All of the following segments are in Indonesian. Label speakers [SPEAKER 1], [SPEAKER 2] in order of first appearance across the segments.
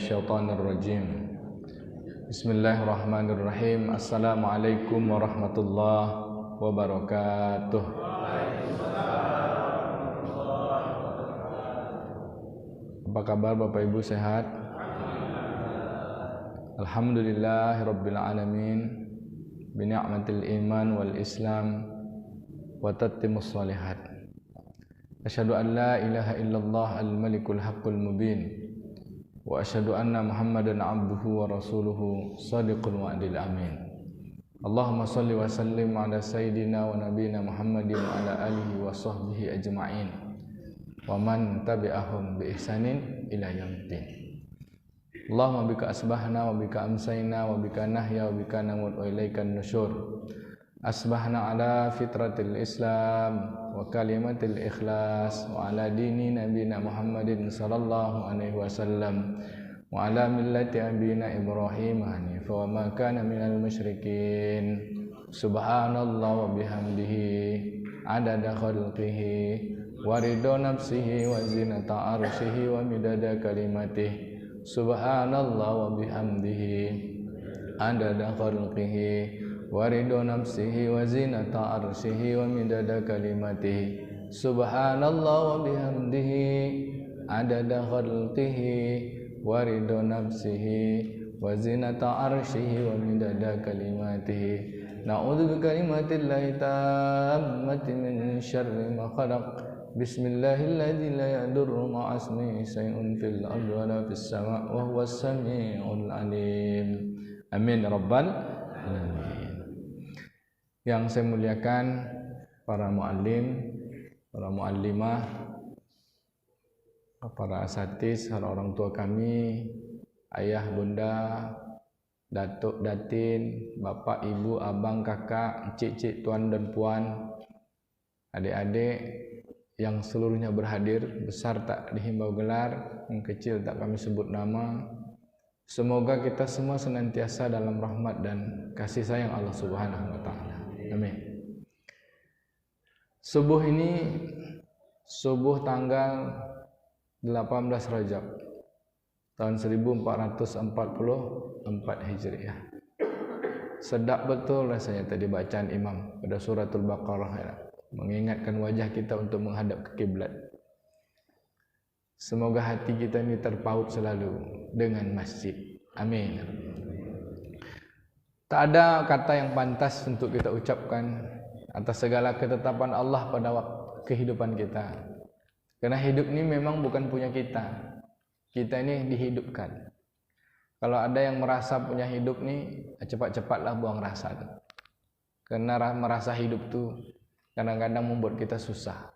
[SPEAKER 1] minasyaitonir rajim. Bismillahirrahmanirrahim. Assalamualaikum warahmatullahi wabarakatuh. Apa kabar Bapak Ibu, sehat? Alhamdulillahirabbil alamin. Bi ni'matil iman wal islam wa tatimmus shalihat. Asyhadu an la ilaha illallah al-malikul haqqul mubin wa asyhadu anna Muhammadan abduhu wa rasuluhu shadiqul wa'dil amin. Allahumma shalli wa sallim ala sayyidina wa nabiyyina Muhammadin wa ala alihi wa sahbihi ajma'in wa man tabi'ahum bi ihsanin ila yaumil. Allahumma bika asbahna wa bika amsayna wa bika nahya wa bika namut wa ilaikan nusyur. Asbahna ala fitratil Islam wa kalimatil ikhlas wa ala dini nabiyina Muhammadin sallallahu alaihi wasallam wa ala millati abina Ibrahim hanifa wa ma kana minal musyrikin. Subhanallah wa bihamdihi adada khalqihi wa ridha nafsihi wa zinata arsyihi wa midada kalimatihi. Subhanallah wa bihamdihi adada khalqihi wa ridha nafsihi wa zinata arsyihi wa midada kalimatihi. Subhanallah wa bihamdihi adada khalqihi wa ridha nafsihi wa zinata arsyihi wa midada kalimatihi. Na'udzu bikalimatillahi tammati min syarri ma khalaq. Bismillahilladzi la yadurru ma'a ismihi syai'un fil ardi wa la fis sama' wa huwas sami'ul alim. Amin ya rabbal alamin. Yang saya muliakan para muallim, para muallimah, para asatiz, para orang tua kami, ayah, bunda, datuk, datin, bapak, ibu, abang, kakak, cik-cik, tuan dan puan, adik-adik yang seluruhnya berhadir, besar tak dihimbau gelar, yang kecil tak kami sebut nama. Semoga kita semua senantiasa dalam rahmat dan kasih sayang Allah Subhanahu wa taala. Amin. Subuh ini subuh tanggal 18 Rajab tahun 1444 Hijriah. Sedap betul rasanya tadi bacaan imam pada suratul Baqarah ya, mengingatkan wajah kita untuk menghadap ke kiblat. Semoga hati kita ini terpaut selalu dengan masjid. Amin. Tak ada kata yang pantas untuk kita ucapkan atas segala ketetapan Allah pada kehidupan kita. Karena hidup ini memang bukan punya kita. Kita ini dihidupkan. Kalau ada yang merasa punya hidup ni, cepat-cepatlah buang rasa tu. Karena merasa hidup tu kadang-kadang membuat kita susah.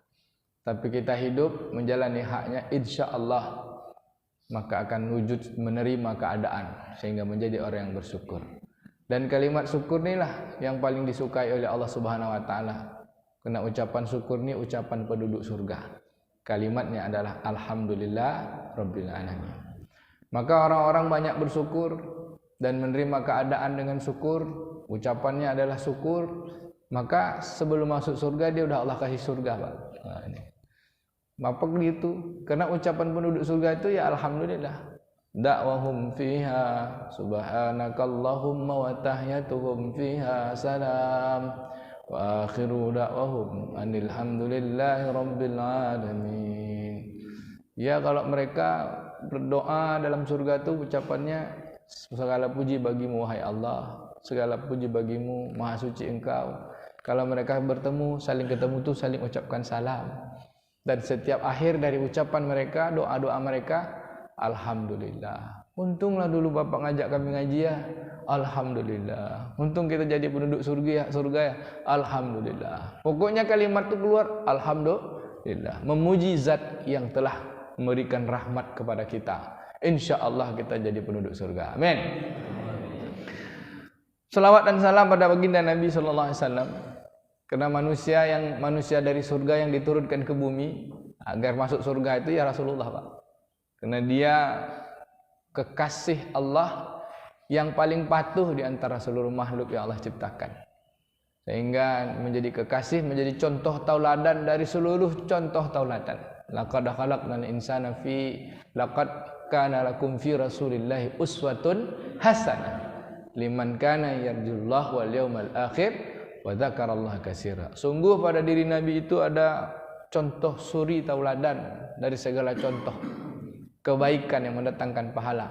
[SPEAKER 1] Tapi kita hidup menjalani haknya, insya-Allah maka akan wujud menerima keadaan sehingga menjadi orang yang bersyukur. Dan kalimat syukur inilah yang paling disukai oleh Allah Subhanahu wa taala. Karena ucapan syukur ni ucapan penduduk surga. Kalimatnya adalah alhamdulillah rabbil alamin. Maka orang-orang banyak bersyukur dan menerima keadaan dengan syukur, ucapannya adalah syukur, maka sebelum masuk surga dia udah Allah kasih surga, Pak. Nah, ini. Apa gitu? Karena ucapan penduduk surga itu ya alhamdulillah. Da'wahum fiha subhanakallahumma wa tahyatuhum fiha salam wa akhiru da'wahum anil hamdulillahi rabbil alamin. Ya, kalau mereka berdoa dalam surga itu ucapannya segala puji bagimu wahai Allah, segala puji bagimu, maha suci engkau. Kalau mereka bertemu, saling ketemu tu saling ucapkan salam. Dan setiap akhir dari ucapan mereka, doa-doa mereka, alhamdulillah. Untunglah dulu Bapak ngajak kami ngaji ya. Alhamdulillah. Untung kita jadi penduduk surga ya. Alhamdulillah. Pokoknya kalimat itu keluar alhamdulillah. Memuji zat yang telah memberikan rahmat kepada kita. InsyaAllah kita jadi penduduk surga. Amin. Salawat dan salam pada baginda Nabi sallallahu alaihi wasallam. Karena manusia dari surga yang diturunkan ke bumi agar masuk surga itu ya Rasulullah, Pak. Karena dia kekasih Allah yang paling patuh di antara seluruh makhluk yang Allah ciptakan. Sehingga menjadi kekasih, menjadi contoh tauladan dari seluruh contoh tauladan. Laqad khalaqnal insana fi laqad kana lakum fi Rasulillahi uswatun hasanah liman kana yarjullaha wal yawmal akhir wa dzakarallaha katsira. Sungguh pada diri Nabi itu ada contoh suri tauladan dari segala contoh kebaikan yang mendatangkan pahala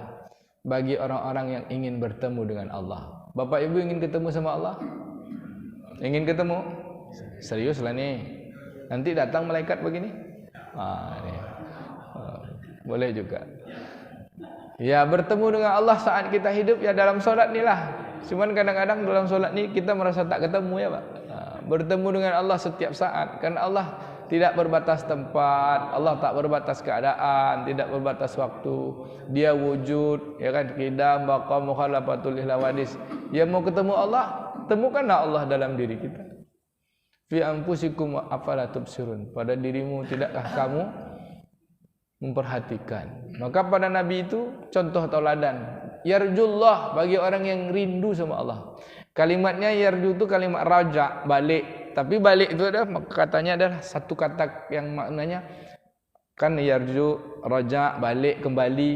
[SPEAKER 1] bagi orang-orang yang ingin bertemu dengan Allah. Bapak Ibu ingin ketemu sama Allah? Ingin ketemu? Serius lah nih. Nanti datang malaikat begini? Boleh juga. Ya, bertemu dengan Allah saat kita hidup ya dalam solat ni lah. Cuman kadang-kadang dalam solat ni kita merasa tak ketemu ya Pak. Bertemu dengan Allah setiap saat. Karena Allah tidak berbatas tempat, Allah tak berbatas keadaan, tidak berbatas waktu. Dia wujud, ya kan? Qidam, baqa, mukhalafatul ihlawadis. Ya mau ketemu Allah, temukanlah Allah dalam diri kita. Fi anfusikum afala tubsirun. Pada dirimu tidakkah kamu memperhatikan? Maka pada Nabi itu contoh tauladan. Yarjullah bagi orang yang rindu sama Allah. Kalimatnya yarju itu kalimat raja, balik. Tapi balik itu adalah katanya adalah satu kata yang maknanya kan yarju, raja, balik, kembali.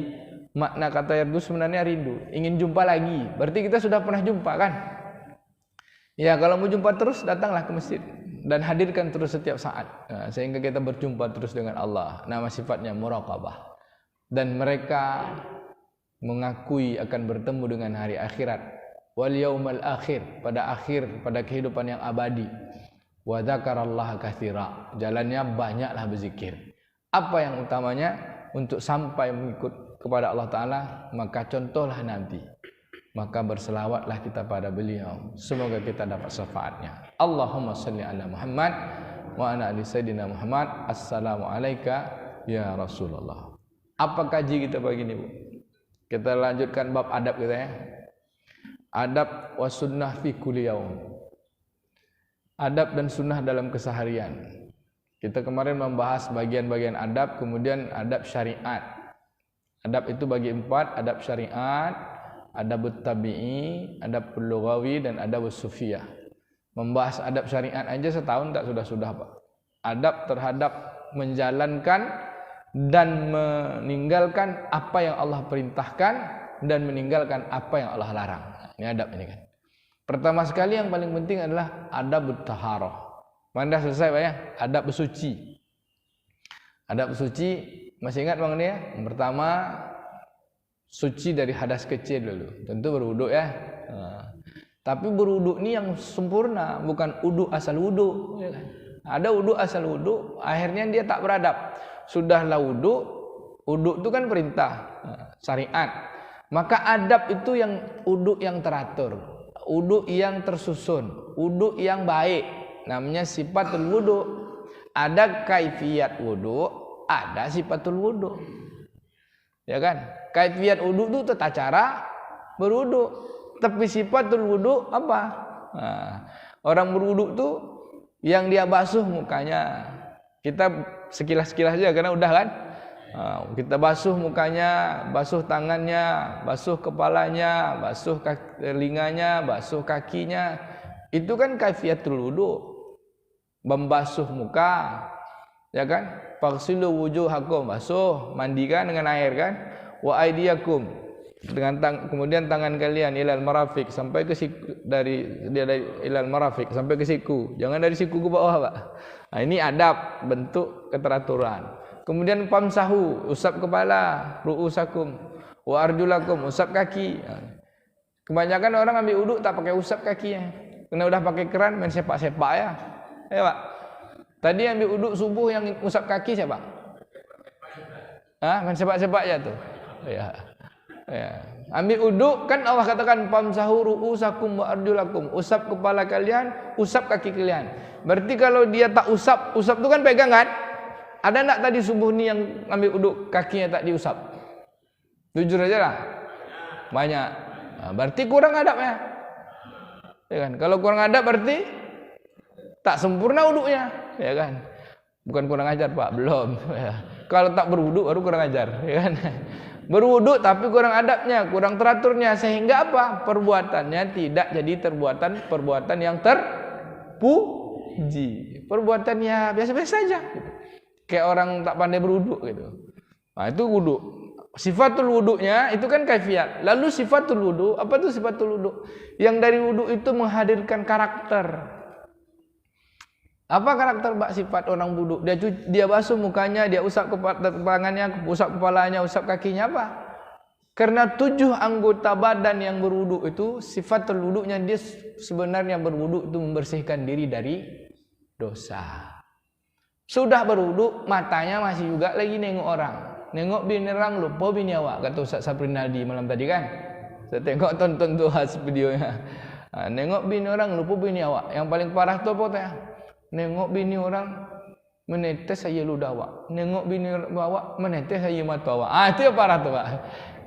[SPEAKER 1] Makna kata yarju sebenarnya rindu, ingin jumpa lagi. Berarti kita sudah pernah jumpa kan? Ya, kalau mau jumpa terus datanglah ke masjid dan hadirkan terus setiap saat. Sehingga kita berjumpa terus dengan Allah. Nama sifatnya muraqabah. Dan mereka mengakui akan bertemu dengan hari akhirat. Wal yaumal akhir, pada kehidupan yang abadi. Wa dzakarallaha katsira. Jalannya banyaklah berzikir. Apa yang utamanya untuk sampai mengikut kepada Allah Taala, maka contohlah Nabi. Maka berselawatlah kita pada beliau. Semoga kita dapat syafaatnya. Allahumma shalli ala Muhammad wa ala ali sayyidina Muhammad. Assalamu alayka ya Rasulullah. Apa kaji kita pagi ini, Bu? Kita lanjutkan bab adab kita ya. Adab wa sunnah fi kulli yaum. Adab dan sunnah dalam keseharian. Kita kemarin membahas bagian-bagian adab, kemudian adab syariat. Adab itu bagi 4, adab syariat, adab tabi'i, adab lughawi dan adab sufiyah. Membahas adab syariat aja setahun tak sudah-sudah Pak. Adab terhadap menjalankan dan meninggalkan apa yang Allah perintahkan dan meninggalkan apa yang Allah larang. Ini adab ini kan. Pertama sekali yang paling penting adalah adab taharah. Mana selesai Pak ya? Adab bersuci. Adab bersuci masih ingat Bang ini ya? Yang pertama suci dari hadas kecil dulu. Tentu berwuduk ya. Tapi berwuduk ni yang sempurna, bukan wuduk asal wuduk. Ya kan? Ada wuduk asal wuduk, akhirnya dia tak beradab. Sudahlah wuduk, wuduk itu kan perintah syariat. Maka adab itu yang wuduk yang teratur, wuduk yang tersusun, wuduk yang baik. Namanya sifatul wuduk. Ada kaifiyat wuduk, ada sifatul wuduk. Ya kan? Kaifiyat wuduk itu tata cara berwuduk. Tapi sifatul wuduk apa? Orang berwuduk tu yang dia basuh mukanya. Kita sekilas-sekilas aja karena udah kan. Kita basuh mukanya, basuh tangannya, basuh kepalanya, basuh telinganya, basuh kakinya. Itu kan kaifiyatul wuduk. Membasuh muka, ya kan? Faghsilu wujuhakum, basuh, mandikan dengan air kan? Wa aydiyakum, dengan kemudian tangan kalian ilal marafiq, sampai ke siku, dari ilal marafiq sampai ke siku. Jangan dari siku ke bawah, Pak. Nah, ini adab, bentuk keteraturan. Kemudian famsahu, usap kepala, ru'usakum, wa arjulakum, usap kaki. Kebanyakan orang ambil wuduk tak pakai usap kakinya. Kena udah pakai keran main sepak-sepak ya. Ya, Pak. Tadi ambil wuduk subuh yang usap kaki siapa? Main sepak-sepak ya tuh. Ya. Ya. Ambil wuduk kan Allah katakan famsahu ru'usakum wa arjulakum, usap kepala kalian, usap kaki kalian. Berarti kalau dia tak usap, usap itu kan pegangan. Ada enggak tadi subuh ni yang ambil wuduk kakinya tak diusap? Jujur aja lah. Banyak. Nah, berarti kurang adabnya. Ya kan? Kalau kurang adab berarti tak sempurna wuduknya, ya kan? Bukan kurang ajar, Pak, belum. Ya. Kalau tak berwuduk baru kurang ajar, ya kan? Berwuduk tapi kurang adabnya, kurang teraturnya, sehingga apa? Perbuatannya tidak jadi perbuatan yang terpuji. Perbuatannya biasa-biasa saja. Gitu. Kayak orang tak pandai berwuduk gitu. Nah, itu wuduk. Sifatul wuduknya itu kan kaifiat. Lalu sifatul wuduk, apa itu sifatul wuduk? Yang dari wuduk itu menghadirkan karakter. Apa karakter sifat orang wuduk? Dia basuh mukanya, dia usap tangannya, usap kepalanya, usap kakinya, apa? Karena 7 anggota badan yang berwuduk itu sifatul wuduknya, dia sebenarnya berwuduk itu membersihkan diri dari dosa. Sudah berwuduk, matanya masih juga lagi nengok orang. Nengok bini orang, lupa bini awak, kata Ustaz Saprinaldi malam tadi kan. Saya tengok tonton tu videonya. Nengok bini orang, lupa bini awak. Yang paling parah tu apa tanya? Nengok bini orang, menetes saya ludah awak. Nengok bini awak, menetes saya mata awak. Itu yang parah tu Pak.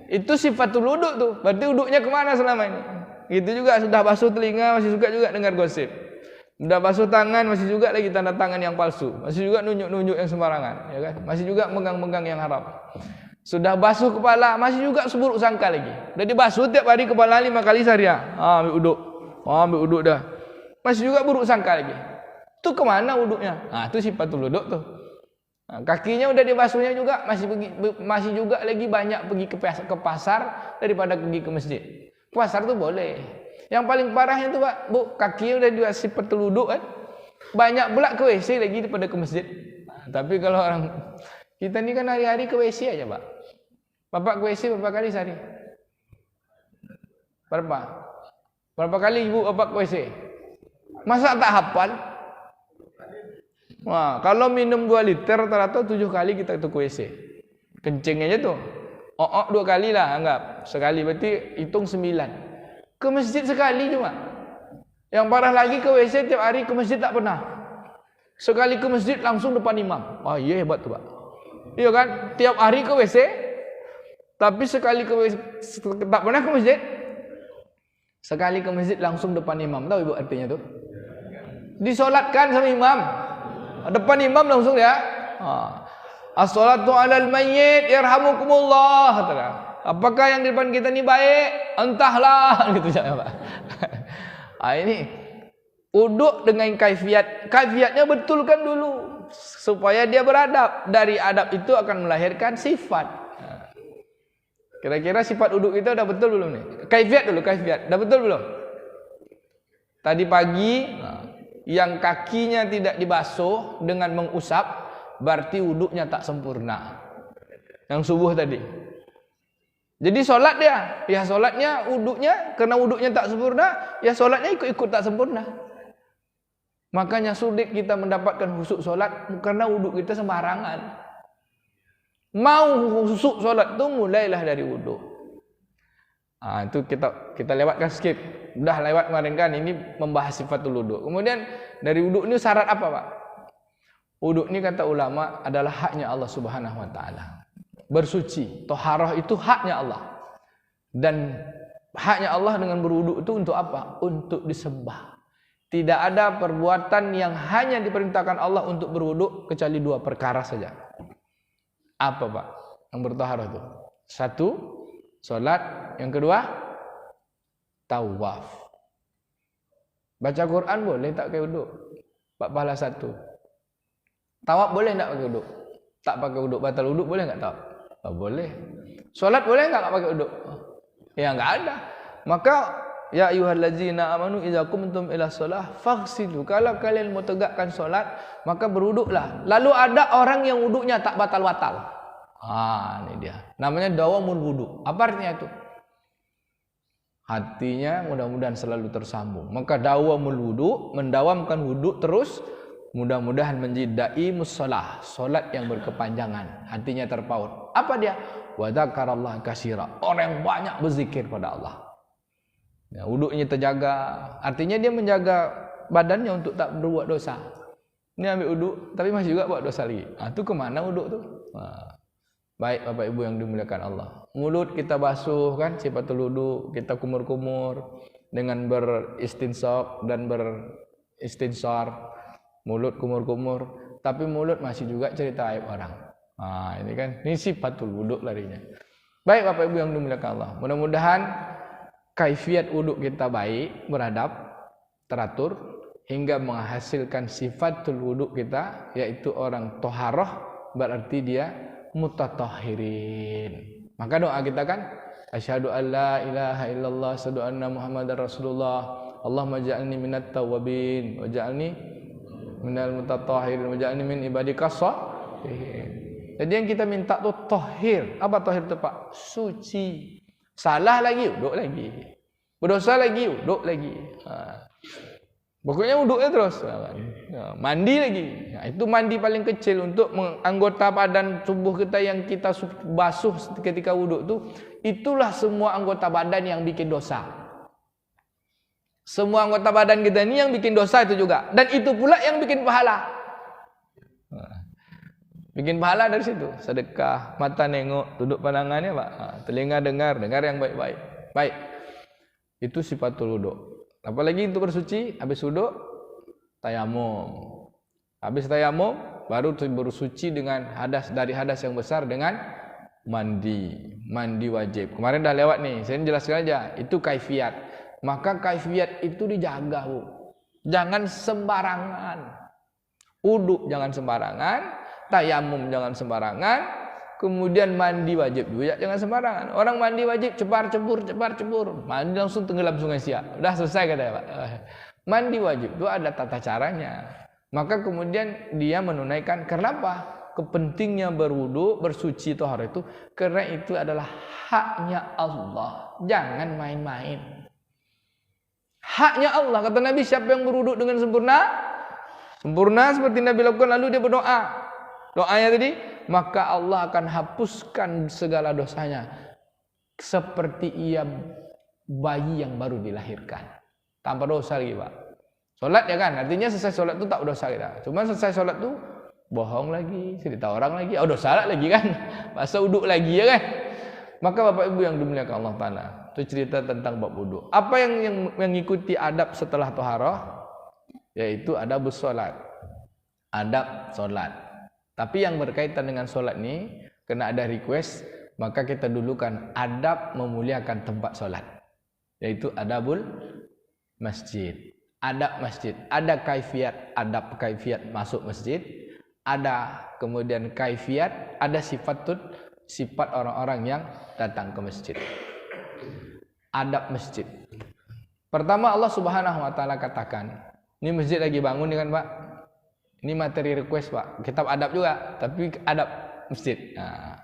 [SPEAKER 1] Itu sifatul wuduk tu. Berarti wuduknya kemana selama ini? Itu juga sudah basuh telinga, masih suka juga dengar gosip. Sudah basuh tangan, masih juga lagi tanda tangan yang palsu. Masih juga nunjuk-nunjuk yang sembarangan, ya kan? Masih juga megang-megang yang haram. Sudah basuh kepala, masih juga seburuk sangka lagi. Udah dibasuh tiap hari kepala 5 kali sehari. Ambil uduk. Ambil uduk dah. Masih juga buruk sangka lagi. Itu kemana uduknya? Itu sifatul wuduk tuh. Kakinya udah dibasuhnya juga, masih juga lagi banyak pergi ke pasar daripada pergi ke masjid. Pasar tuh boleh. Yang paling parahnya itu Pak, Bu, kakinya udah dikasih sifatul wuduk kan. Banyak pula ke WC lagi daripada ke masjid. Tapi kalau orang kita ni kan hari-hari ke WC aja, Pak. Bapak ke WC berapa kali sehari? Berapa? Berapa kali Ibu bapak ke WC? Masa tak hafal? Wah, kalau minum 2 liter rata-rata 7 kali kita ke WC. Kencing aja tuh. 2 kali lah anggap. Sekali berarti hitung 9. Ke masjid sekali cuma. Yang parah lagi ke WC tiap hari, ke masjid tak pernah. Sekali ke masjid langsung depan imam. Iya hebat tuh Pak. Iya kan? Tiap hari ke WC, tapi sekali ke WC tak pernah ke masjid. Sekali ke masjid langsung depan imam. Tahu Ibu artinya tuh? Disolatkan sama imam. Depan imam langsung ya. As-salatu 'alal mayyit yarhamukumullah. Kata. Apakah yang di depan kita ni baik? Entahlah gitu ya Pak. Ini uduk dengan kaifiat. Kaifiatnya betulkan dulu supaya dia beradab. Dari adab itu akan melahirkan sifat. Kira-kira sifat uduk kita udah betul belum nih? Kaifiat dulu, kaifiat. Udah betul belum? Tadi pagi yang kakinya tidak dibasuh dengan mengusap, berarti uduknya tak sempurna. Yang subuh tadi. Jadi solat dia, ya solatnya, uduknya, karena uduknya tak sempurna, ya solatnya ikut-ikut tak sempurna. Makanya sulit kita mendapatkan khusyuk solat karena uduk kita sembarangan. Mau khusyuk solat tu mulailah dari uduk. Itu kita lewatkan skip. Udah lewat kemarin kan, ini membahas sifatul uduk. Kemudian dari uduk ni syarat apa Pak? Uduk ni kata ulama adalah haknya Allah Subhanahu Wa Taala. Bersuci, toharoh itu haknya Allah. Dan haknya Allah dengan berwuduk itu untuk apa? Untuk disembah. Tidak ada perbuatan yang hanya diperintahkan Allah untuk berwuduk kecuali 2 perkara saja. Apa Pak? Yang bertoharoh itu? 1, solat. Yang kedua, tawaf. Baca Quran boleh tak pakai wuduk? Pahala 1. Tawaf boleh tak pakai wuduk? Tak pakai wuduk, batal wuduk boleh tak tawaf? Boleh. Solat boleh enggak pakai uduk? Ya enggak ada. Maka ya ayyuhallazina amanu idza qumtum ila shalah faghsilu. Kalau kalian mau tegakkan solat, maka berwuduklah. Lalu ada orang yang wuduknya tak batal-batal. Ini dia. Namanya dawamul wuduk. Apa artinya itu? Hatinya mudah-mudahan selalu tersambung. Maka dawamul wuduk, mendawamkan wuduk terus. Mudah-mudahan menjadi daimus shalah, solat yang berkepanjangan, hatinya terpaut. Apa dia? Wa dzakarallaha katsira, orang yang banyak berzikir pada Allah. Ya, wuduknya terjaga, artinya dia menjaga badannya untuk tak berbuat dosa. Ini ambil wuduk, tapi masih juga buat dosa lagi. Itu kemana wuduk tu? Baik Bapak Ibu yang dimuliakan Allah. Mulut kita basuh kan, sifatul wuduk, kita kumur-kumur dengan beristinsaq dan beristinsar. Mulut kumur-kumur, tapi mulut masih juga cerita aib orang. Ini kan, ini sifatul wuduk larinya. Baik Bapak Ibu yang dimuliakan Allah. Mudah-mudahan kaifiat wuduk kita baik, beradab, teratur, hingga menghasilkan sifatul wuduk kita, yaitu orang toharoh, berarti dia mutatahhirin. Maka doa kita kan asyhadu an la ilaha illallah, asyhadu anna muhammadar rasulullah, Allahumma ja'alni minat tawwabin waj'alni minal mutatahhirin waj'alni min ibadikas shalihin. Jadi yang kita minta tu tahhir. Apa tahhir tu Pak? Suci. Salah lagi, uduk lagi. Berdosa lagi, uduk lagi. Pokoknya uduknya terus. Mandi lagi. Itu mandi paling kecil untuk anggota badan tubuh kita yang kita basuh ketika uduk tu. Itulah semua anggota badan yang bikin dosa. Semua anggota badan kita ini yang bikin dosa itu juga. Dan itu pula yang bikin pahala. Bikin pahala dari situ. Sedekah, mata nengok, tunduk pandangannya Pak. Telinga dengar yang baik-baik. Baik. Itu sifatul wuduk. Apalagi untuk bersuci, habis wuduk tayamum. Habis tayamum baru bersuci dengan hadas, dari hadas yang besar dengan mandi wajib. Kemarin dah lewat nih, saya jelaskan aja. Itu kaifiat. Maka kaifiat itu dijaga, Bu. Jangan sembarangan. Wuduk jangan sembarangan, tayamum jangan sembarangan, kemudian mandi wajib juga jangan sembarangan. Orang mandi wajib cebar cebur, mandi langsung tenggelam Sungai Siak. Udah selesai katanya Pak. Mandi wajib itu ada tata caranya. Maka kemudian dia menunaikan. Kenapa? Kepentingnya berwudu, bersuci tohar itu karena itu adalah haknya Allah. Jangan main-main. Haknya Allah. Kata Nabi, siapa yang berwudu dengan sempurna seperti Nabi lakukan, lalu dia berdoa. Doanya tadi, maka Allah akan hapuskan segala dosanya seperti ia bayi yang baru dilahirkan, tanpa dosa lagi Pak. Solat ya kan, artinya selesai solat itu tak dosa kita. Cuma selesai solat itu bohong lagi, cerita orang lagi, dosa lagi kan, masa uduk lagi ya kan. Maka Bapak Ibu yang dimuliakan Allah Ta'ala, itu cerita tentang bab wudhu. Apa yang mengikuti adab setelah toharoh? Yaitu adabus solat, adab solat. Tapi yang berkaitan dengan solat ini, kena ada request, maka kita dulukan adab memuliakan tempat solat, yaitu adabul masjid. Adab masjid, ada kaifiat, adab kaifiat masuk masjid, ada kemudian kaifiat, ada sifat orang-orang yang datang ke masjid. Adab masjid. Pertama Allah Subhanahu wa taala katakan, ini masjid lagi bangun kan Pak? Ini materi request Pak. Kitab adab juga, tapi adab masjid. Nah,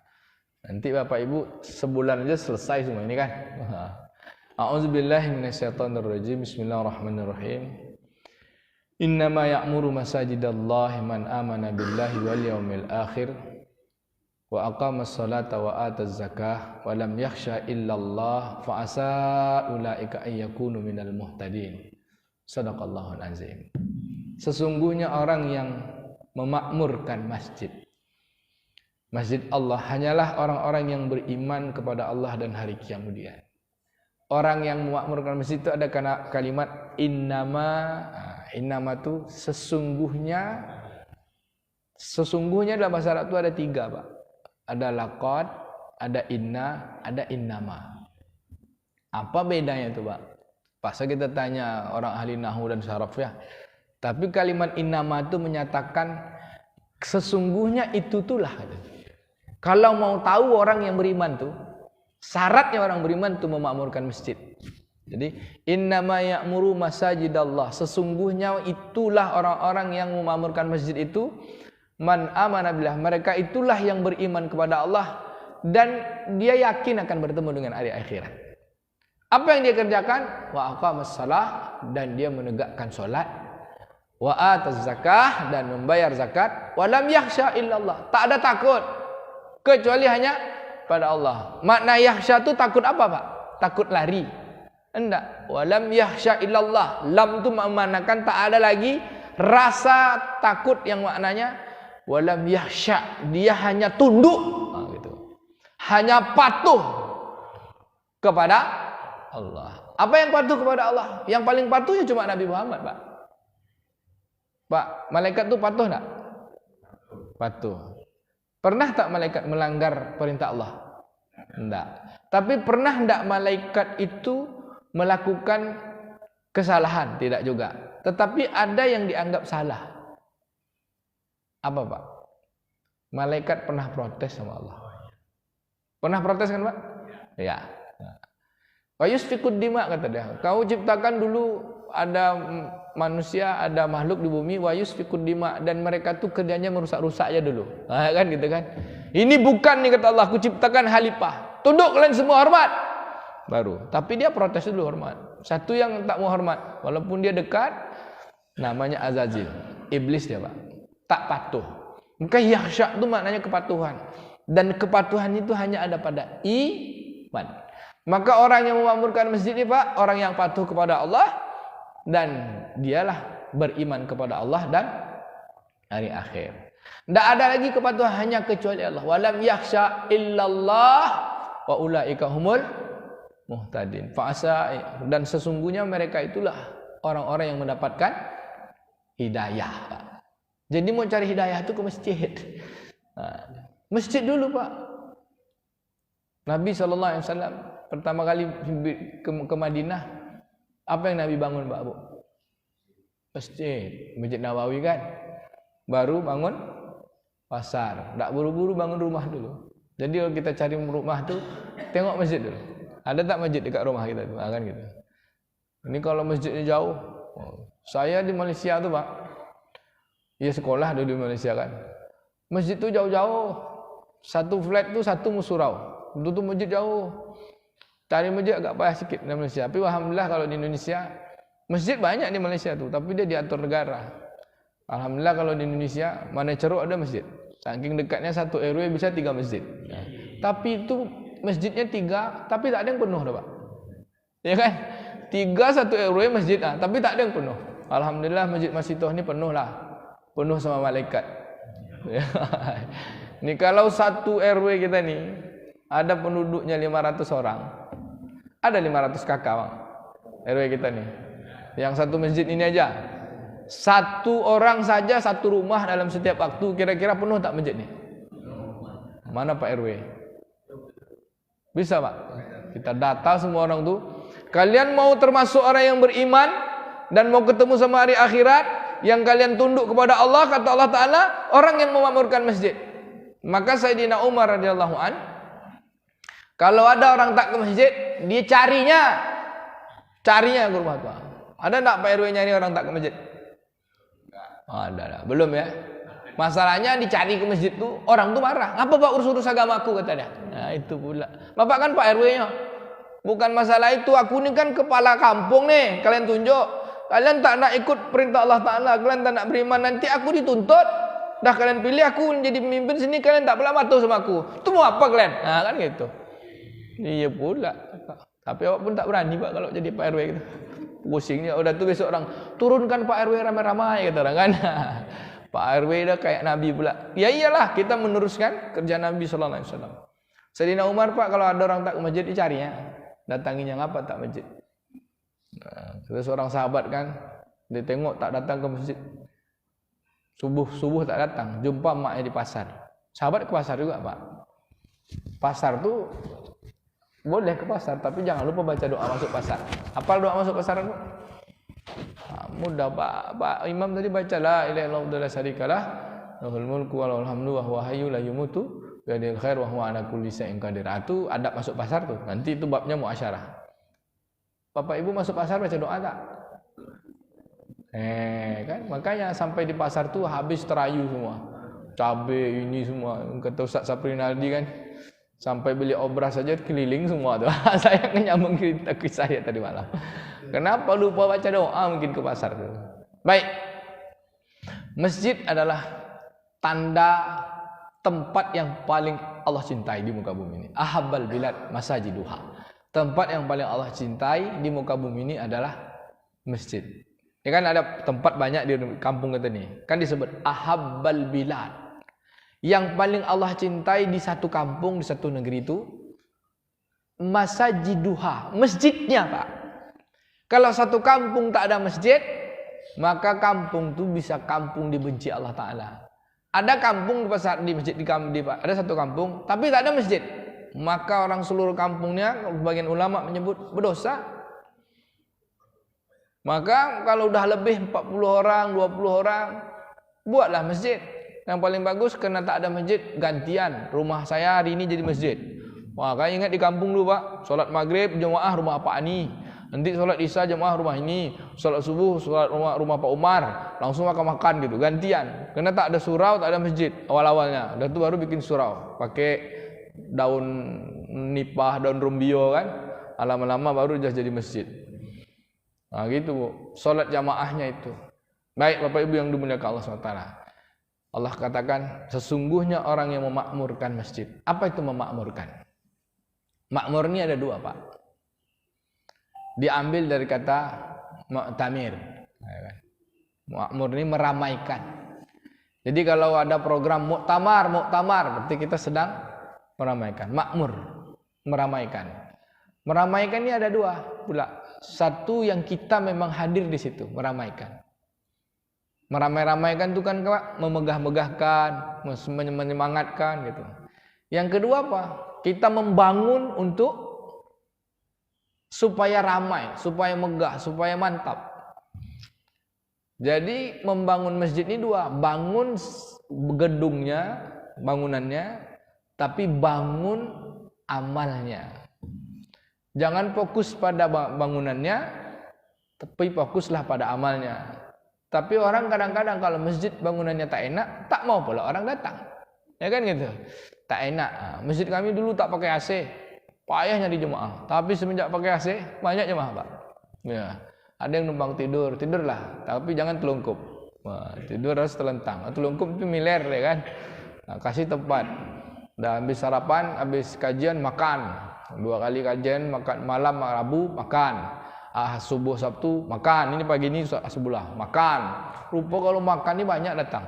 [SPEAKER 1] nanti Bapak Ibu sebulan aja selesai semua ini kan. A'udzubillahi minasyaitonirrajim. Bismillahirrahmanirrahim. Innama ya'muru masajidallahi man amana billahi wal yaumil akhir wa aqamas salata wa ataz zakah wa lam yakhsha illallah fa asa ulaika ay yakunu minal muhtadin. Shadaqallahul azim. Sesungguhnya orang yang memakmurkan masjid Allah hanyalah orang-orang yang beriman kepada Allah dan hari kiamat kemudian. Orang yang memakmurkan masjid itu ada kalimat innama itu sesungguhnya dalam bahasa Arab itu ada 3 Pak. Ada laqad, ada inna, ada innama. Apa bedanya itu Pak? Pasal kita tanya orang ahli nahwu dan saraf ya. Tapi kalimat innama itu menyatakan sesungguhnya itulah. Kalau mau tahu orang yang beriman tuh, syaratnya orang beriman itu memakmurkan masjid. Jadi innama ya'muru masajidallah, sesungguhnya itulah orang-orang yang memakmurkan masjid itu man amana billah, mereka itulah yang beriman kepada Allah dan dia yakin akan bertemu dengan hari akhirat. Apa yang dia kerjakan? Wa aqamas shalah, dan dia menegakkan salat, wa ataz zakah, dan membayar zakat, wa lam yakhsha illallah, tak ada takut kecuali hanya pada Allah. Makna yakhsha itu takut apa Pak? Takut lari. Enggak. Wa lam yakhsha illallah. Lam itu memanakan tak ada lagi rasa takut yang maknanya wa lam yakhsha. Dia hanya tunduk. Gitu. Hanya patuh kepada Allah. Apa yang patuh kepada Allah? Yang paling patuh ya cuma Nabi Muhammad, Pak. Pak, malaikat itu patuh enggak? Patuh. Pernah tak malaikat melanggar perintah Allah? Enggak. Tapi pernah enggak malaikat itu melakukan kesalahan? Tidak juga. Tetapi ada yang dianggap salah. Apa Pak? Malaikat pernah protes sama Allah. Pernah protes kan Pak? Ya. Wa yusfikud dima kata dia. Kau ciptakan dulu ada manusia, ada makhluk di bumi, wa yusfikud dima, dan mereka tuh kerjanya merusak-rusak aja dulu. Kan gitu kan. Ini bukan nih kata Allah, aku ciptakan khalifah. Tunduk kalian semua hormat. Baru. Tapi dia protes dulu hormat. Satu yang tak mau hormat, walaupun dia dekat, namanya Azazil. Iblis dia Pak. Tak patuh. Maka yakhsha itu maknanya kepatuhan. Dan kepatuhan itu hanya ada pada iman. Maka orang yang memakmurkan masjid ini Pak, orang yang patuh kepada Allah, dan dialah beriman kepada Allah dan hari akhir. Tidak ada lagi kepatuhan hanya kecuali Allah. Walam yakhsha illallah wa ulaika humul muhtadin. Fa'asa, dan sesungguhnya mereka itulah orang-orang yang mendapatkan hidayah Pak. Jadi mau cari hidayah itu ke masjid. Masjid dulu Pak. Nabi SAW pertama kali ke Madinah, apa yang Nabi bangun Pak Bu? Masjid, Masjid Nabawi kan. Baru bangun pasar. Tak buru-buru bangun rumah dulu. Jadi kalau kita cari rumah tu, tengok masjid dulu. Ada tak masjid dekat rumah kita tu? Kan gitu. Ini kalau masjidnya jauh. Saya di Malaysia tu Pak. Ya sekolah dulu di Malaysia kan. Masjid tu jauh-jauh. Satu flat tu satu musurau. Itu tu masjid jauh. Cari masjid agak payah sikit di Malaysia. Tapi alhamdulillah kalau di Indonesia, masjid banyak di Malaysia tu, tapi dia diatur negara. Alhamdulillah kalau di Indonesia mana ceruk ada masjid. Saking dekatnya satu RW bisa 3 masjid. Tapi itu masjidnya 3, tapi tak ada yang penuh dah Pak. Ya kan? 3 satu RW masjid tapi tak ada yang penuh. Alhamdulillah Masjid Masitoh ni penuh lah. Penuh sama malaikat. Ni kalau satu RW kita ni ada penduduknya 500 orang. Ada 500 kakak Bang. RW kita ni. Yang satu masjid ini aja. Satu orang saja satu rumah dalam setiap waktu, kira-kira penuh tak masjid ni? Mana Pak RW? Bisa Pak? Kita data semua orang tu. Kalian mau termasuk orang yang beriman dan mau ketemu sama hari akhirat, yang kalian tunduk kepada Allah, kata Allah Ta'ala, orang yang memakmurkan masjid. Maka Sayyidina Umar radhiyallahu an, kalau ada orang tak ke masjid, dia carinya ke rumah tu. Ada tak Pak RW nyari orang tak ke masjid? Ada lah, belum ya. Masalahnya dicari ke masjid tu, orang tu marah. Ngapa Pak urus-urus agamaku, kata dia. Nah itu pula. Bapak kan Pak RW-nya. Bukan masalah itu, aku ni kan kepala kampung nih, kalian tunjuk. Kalian tak nak ikut perintah Allah Ta'ala, kalian tak nak beriman, nanti aku dituntut. Dah kalian pilih aku menjadi pemimpin sini, kalian tak pula patuh sama aku. Tu mau apa kalian? Nah kan gitu. Iya pula. Tapi awak pun tak berani Pak kalau jadi Pak RW gitu. Pusingnya udah tu besok orang turunkan Pak RW ramai-ramai kata orang kan. Pak RW dah kayak Nabi pula. Ya iyalah, kita meneruskan kerja Nabi sallallahu alaihi wasallam. Sayyidina Umar Pak kalau ada orang tak ke masjid dicarinya. Datanginya ngapa tak masjid? Nah, terus seorang sahabat kan, dia tengok tak datang ke masjid. Subuh tak datang, jumpa maknya di pasar. Sahabat ke pasar juga Pak. Pasar tu boleh ke pasar, tapi jangan lupa baca doa masuk pasar. Hafal doa masuk pasar tu? Mudah Pak Imam tadi baca la ilaha illallah la syarikalah lahul mulku wa lahul hamdu wa huwa hayyul la yamutu wa yadil khair wa huwa ala kulli syai'in qadir. Itu adab masuk pasar tu. Nanti itu babnya muasyarah. Bapak Ibu masuk pasar baca doa tak? Kan makanya sampai di pasar tu habis terayu semua. Cabai ini semua. Kata Ustaz Saprinaldi kan, sampai beli obras saja keliling semua tu. Saya nyambung cerita kisah saya tadi malam. Kenapa lupa baca doa mungkin ke pasar tu. Baik. Masjid adalah tanda tempat yang paling Allah cintai di muka bumi ini. Ahabbal bilad masajiduha. Tempat yang paling Allah cintai di muka bumi ini adalah masjid. Ya kan ada tempat banyak di kampung kita ni. Kan disebut ahabbal bilad. Yang paling Allah cintai di satu kampung, di satu negeri itu masajiduha, masjidnya Pak. Kalau satu kampung tak ada masjid, maka kampung itu bisa kampung dibenci Allah Ta'ala. Ada kampung di masjid ada satu kampung, tapi tak ada masjid. Maka orang seluruh kampungnya, sebagian ulama menyebut berdosa. Maka kalau udah lebih 40 orang, 20 orang, buatlah masjid. Yang paling bagus karena tak ada masjid, gantian. Rumah saya hari ini jadi masjid. Wah, kan ingat di kampung dulu Pak, solat maghrib jemaah rumah Pak Ani, nanti solat isya jemaah rumah ini, solat subuh solat rumah Pak Umar, langsung makan gitu, gantian. Karena tak ada surau, tak ada masjid awal-awalnya. Dan itu baru bikin surau, pakai daun nipah, daun rumbio kan. Lama-lama baru jadi masjid. Nah gitu Bu, solat jamaahnya itu. Baik Bapak Ibu yang dimuliakan Allah SWT. Allah katakan sesungguhnya orang yang memakmurkan masjid. Apa itu memakmurkan? Makmur ini ada dua Pak. Diambil dari kata mu'tamir. Makmur ini meramaikan. Jadi kalau ada program muktamar, berarti kita sedang meramaikan. Makmur, meramaikan. Meramaikan ini ada dua pula. Satu yang kita memang hadir di situ, meramaikan. Meramai-ramaikan itu kan memegah-megahkan, menyemangatkan gitu. Yang kedua apa? Kita membangun untuk supaya ramai, supaya megah, supaya mantap. Jadi membangun masjid ini dua, bangun gedungnya, bangunannya, tapi bangun amalnya. Jangan fokus pada bangunannya, tapi fokuslah pada amalnya. Tapi orang kadang-kadang kalau masjid bangunannya tak enak, tak mau pula orang datang. Ya kan gitu. Tak enak. Masjid kami dulu tak pakai AC. Payah nyari jemaah. Tapi semenjak pakai AC, banyak jemaah, Pak. Ya. Ada yang numpang tidur, tidurlah, tapi jangan telungkup. Wah, tidur harus telentang. Telungkup itu miler ya kan. Nah, kasih tempat. Dah habis sarapan, habis kajian makan. 2 kali kajian, makan malam Rabu makan. Subuh Sabtu makan. Ini pagi ini sebelah makan. Rupa kalau makan ini banyak datang.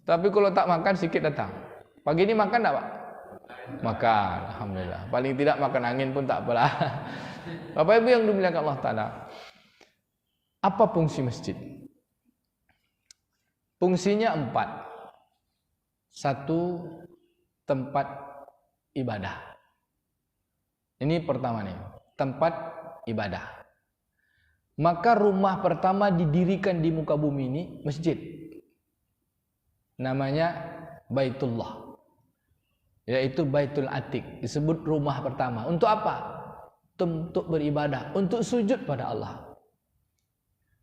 [SPEAKER 1] Tapi kalau tak makan sedikit datang. Pagi ini makan tak Pak? Makan, alhamdulillah. Paling tidak makan angin pun tak apalah. Bapak Ibu yang dimuliakan Allah Ta'ala. Apa fungsi masjid? Fungsinya 4. 1, tempat ibadah. Ini pertama nih, tempat ibadah. Maka rumah pertama didirikan di muka bumi ini masjid. Namanya Baitullah. Yaitu Baitul Atiq, disebut rumah pertama. Untuk apa? Untuk beribadah, untuk sujud pada Allah.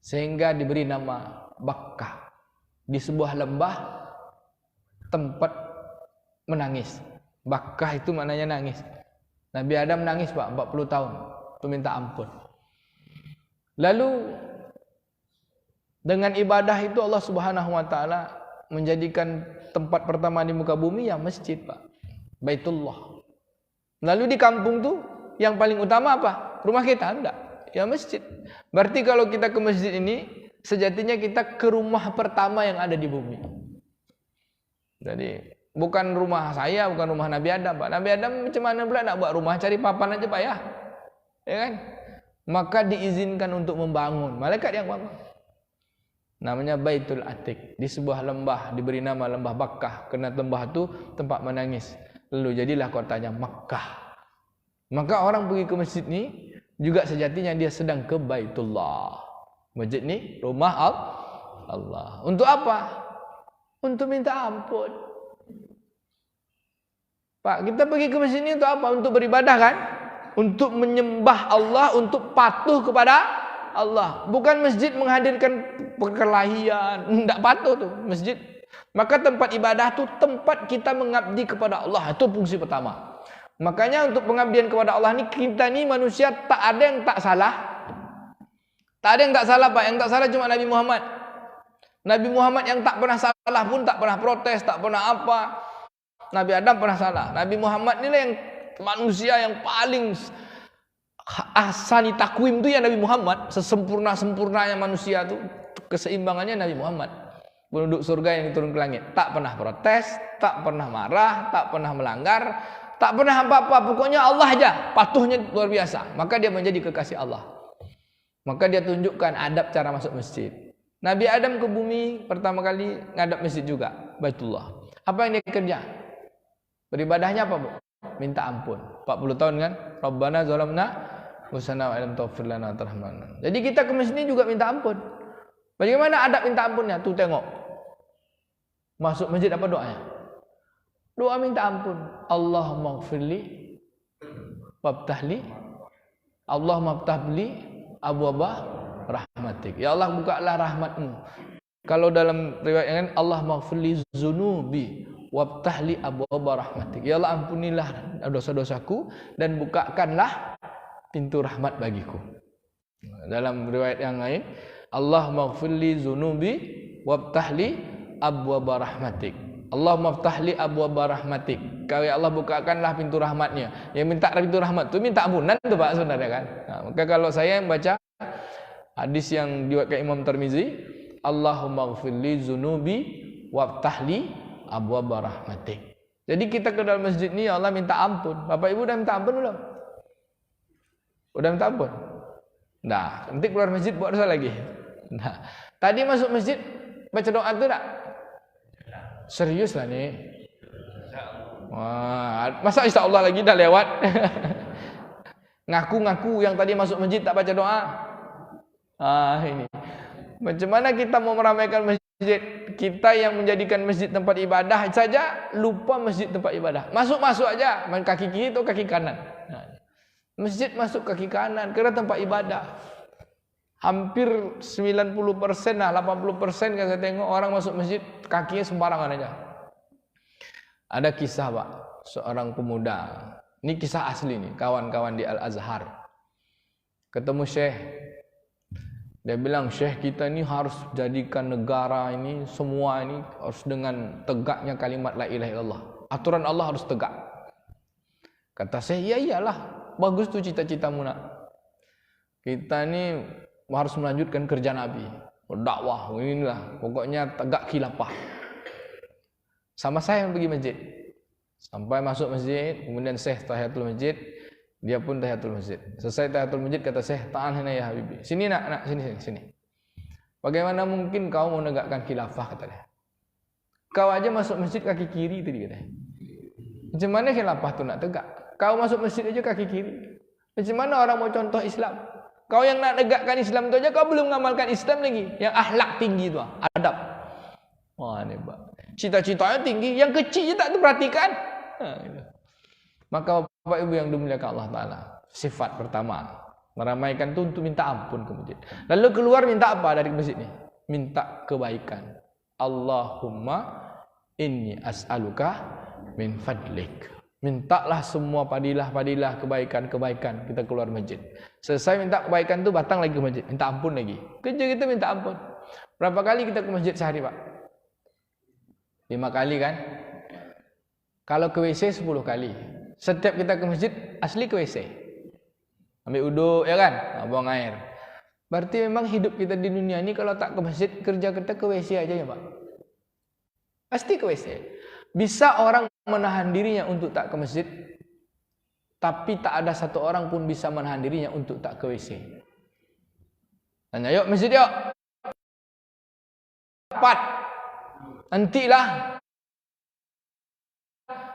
[SPEAKER 1] Sehingga diberi nama Bakkah. Di sebuah lembah tempat menangis. Bakkah itu maknanya nangis. Nabi Adam nangis Pak 40 tahun, itu minta ampun. Lalu dengan ibadah itu Allah Subhanahu wa taala menjadikan tempat pertama di muka bumi ya masjid, Pak. Baitullah. Lalu di kampung tuh yang paling utama apa? Rumah kita enggak? Ya masjid. Berarti kalau kita ke masjid ini sejatinya kita ke rumah pertama yang ada di bumi. Jadi bukan rumah saya, bukan rumah Nabi Adam, Pak. Nabi Adam macam mana pula nak buat rumah, cari papan aja Pak ya. Ya kan? Maka diizinkan untuk membangun. Malaikat yang bangun. Namanya Baitul Atiq. Di sebuah lembah diberi nama lembah Bakkah. Kerana lembah itu tempat menangis. Lalu jadilah kotanya Makkah. Maka orang pergi ke masjid ni juga sejatinya dia sedang ke Baitullah. Masjid ni rumah Allah. Untuk apa? Untuk minta ampun. Pak, kita pergi ke masjid ni untuk apa? Untuk beribadah kan? Untuk menyembah Allah, untuk patuh kepada Allah. Bukan masjid menghadirkan perkelahian. Tidak patuh tuh masjid. Maka tempat ibadah itu tempat kita mengabdi kepada Allah. Itu fungsi pertama. Makanya untuk pengabdian kepada Allah ni, kita ni manusia tak ada yang tak salah. Tak ada yang tak salah Pak. Yang tak salah cuma Nabi Muhammad. Nabi Muhammad yang tak pernah salah pun, tak pernah protes, tak pernah apa. Nabi Adam pernah salah. Nabi Muhammad ni lah yang manusia yang paling ahsani takwim tu ya Nabi Muhammad. Sesempurna-sempurnanya manusia tu, keseimbangannya Nabi Muhammad. Penduduk surga yang turun ke langit. Tak pernah protes, tak pernah marah, tak pernah melanggar, tak pernah apa-apa. Pokoknya Allah aja, patuhnya luar biasa. Maka dia menjadi kekasih Allah. Maka dia tunjukkan adab cara masuk masjid. Nabi Adam ke bumi pertama kali ngadap masjid juga, Baitullah. Apa yang dia kerja? Beribadahnya apa, Bu? Minta ampun. 40 tahun kan? Rabbana zalamna anfusana wa lam taghfir lana wa tarhamna. Jadi kita ke masjid juga minta ampun. Bagaimana adab minta ampunnya? Tuh tengok. Masuk masjid apa doanya? Doa minta ampun. Allahumma ighfirli wabtahli Allahumma ftahli abwaba rahmatik. Ya Allah, bukalah rahmatmu. Kalau dalam riwayat yang lain, Allah maghfirli zunubi wabtahli abwaba rahmatik. Ya Allah, ampunilah dosa-dosaku dan bukakanlah pintu rahmat bagiku. Dalam riwayat yang lain, Allah maghfirli zunubi wabtahli abwaba rahmatik. Allah maftahli abwaba rahmatik. Kau ya Allah, bukakanlah pintu rahmatnya. Yang minta pintu rahmat tu minta ampunan tu Pak sebenarnya kan. Maka kalau saya membaca hadis yang diriwayatkan Imam Tirmizi, Allahumma ghfirli zunubi wabtahli abwaba rahmatik. Jadi kita ke dalam masjid ni, ya Allah, minta ampun. Bapak Ibu dah minta ampun belum? Udah minta ampun? Nah, nanti keluar masjid buat dosa lagi. Nah, tadi masuk masjid baca doa tu tak? Serius lah ni. Wah, masa insya-Allah lagi dah lewat. Ngaku-ngaku yang tadi masuk masjid tak baca doa. Ini. Macam mana kita mau meramaikan masjid? Kita yang menjadikan masjid tempat ibadah saja lupa masjid tempat ibadah. Masuk-masuk aja, main kaki kiri atau kaki kanan. Masjid masuk kaki kanan kerana tempat ibadah. Hampir 90% lah, 80% kan saya tengok orang masuk masjid kakinya sembarangan aja. Ada kisah Pak, seorang pemuda. Ini kisah asli nih, kawan-kawan di Al-Azhar. Ketemu Syekh. Dia bilang, Syekh, kita ini harus jadikan negara ini, semua ini harus dengan tegaknya kalimat la ilaha illallah. Aturan Allah harus tegak. Kata Syekh, ya iyalah. Bagus tu cita-citamu nak. Kita ni harus melanjutkan kerja Nabi. Dakwah, inilah. Pokoknya tegak khilafah. Sama saya yang pergi masjid. Sampai masuk masjid, kemudian Syekh tahiyatul masjid. Dia pun tahiyatul masjid. Selesai tahiyatul masjid, kata Syekh, ta'an hina ya Habibi. Sini nak, sini. Bagaimana mungkin kau menegakkan khilafah, kata dia. Kau aja masuk masjid kaki kiri tadi, kata dia. Macam mana khilafah tu nak tegak? Kau masuk masjid aja kaki kiri. Macam mana orang mau contoh Islam? Kau yang nak tegakkan Islam tu aja, kau belum mengamalkan Islam lagi. Yang akhlak tinggi tu, adab. Wah, ni Pak. Cita-citanya tinggi, yang kecil je tak terperhatikan. Maka Bapak Ibu yang dimuliakan Allah Ta'ala, sifat pertama, meramaikan tu untuk minta ampun ke masjid. Lalu keluar minta apa dari masjid ni? Minta kebaikan. Allahumma inni as'aluka min fadlik. Mintalah semua padilah kebaikan kita keluar masjid. Selesai minta kebaikan tu, batang lagi ke masjid, minta ampun lagi. Kerja kita minta ampun. Berapa kali kita ke masjid sehari Pak? 5 kali kan? Kalau ke WC 10 kali. Setiap kita ke masjid, asli ke WC. Ambil uduk, ya kan? Buang air. Berarti memang hidup kita di dunia ini kalau tak ke masjid, kerja kita ke WC aja ya Pak? Pasti ke WC. Bisa orang menahan dirinya untuk tak ke masjid, tapi tak ada satu orang pun bisa menahan dirinya untuk tak ke WC. Tanya, yuk masjid yuk. Cepat. Nantilah.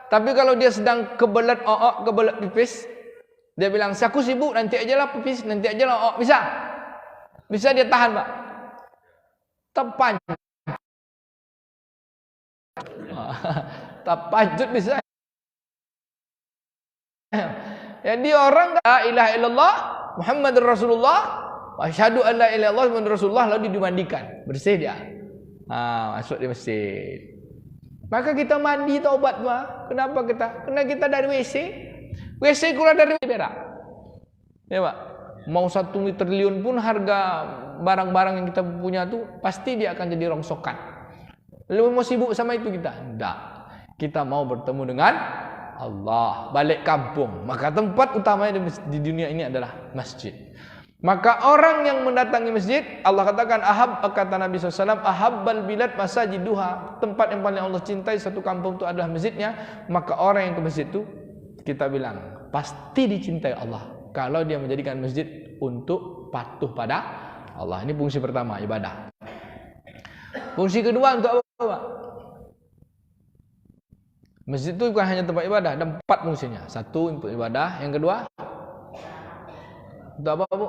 [SPEAKER 1] Tapi kalau dia sedang kebelet kebelet pipis, dia bilang, aku sibuk, nanti ajalah pipis, nanti ajalah bisa? Bisa dia tahan Pak? Tepat. Tapajud bisa. Jadi orang la ilaha illallah Muhammadur Rasulullah wa asyhadu an la ilaha illallah Muhammadur Rasulullah lalu dimandikan, bersih dia. Masuk di masjid. Maka kita mandi taubat mah. Kenapa kita? Karena kita dari WC. WC keluar dari berak. Ya Pak. Mau 1 triliun pun harga barang-barang yang kita punya tu pasti dia akan jadi rongsokan. Lalu mau sibuk sama itu kita? Tidak. Kita mau bertemu dengan Allah, balik kampung. Maka tempat utamanya di dunia ini adalah masjid. Maka orang yang mendatangi masjid, Allah katakan kata Nabi SAW, ahabbal bilad masajiduha. Tempat yang paling Allah cintai satu kampung itu adalah masjidnya. Maka orang yang ke masjid itu, kita bilang, pasti dicintai Allah. Kalau dia menjadikan masjid untuk patuh pada Allah. Ini fungsi pertama, ibadah. Fungsi kedua untuk apa? Masjid itu bukan hanya tempat ibadah, ada 4 fungsinya. 1 untuk ibadah, yang kedua untuk apa Bu?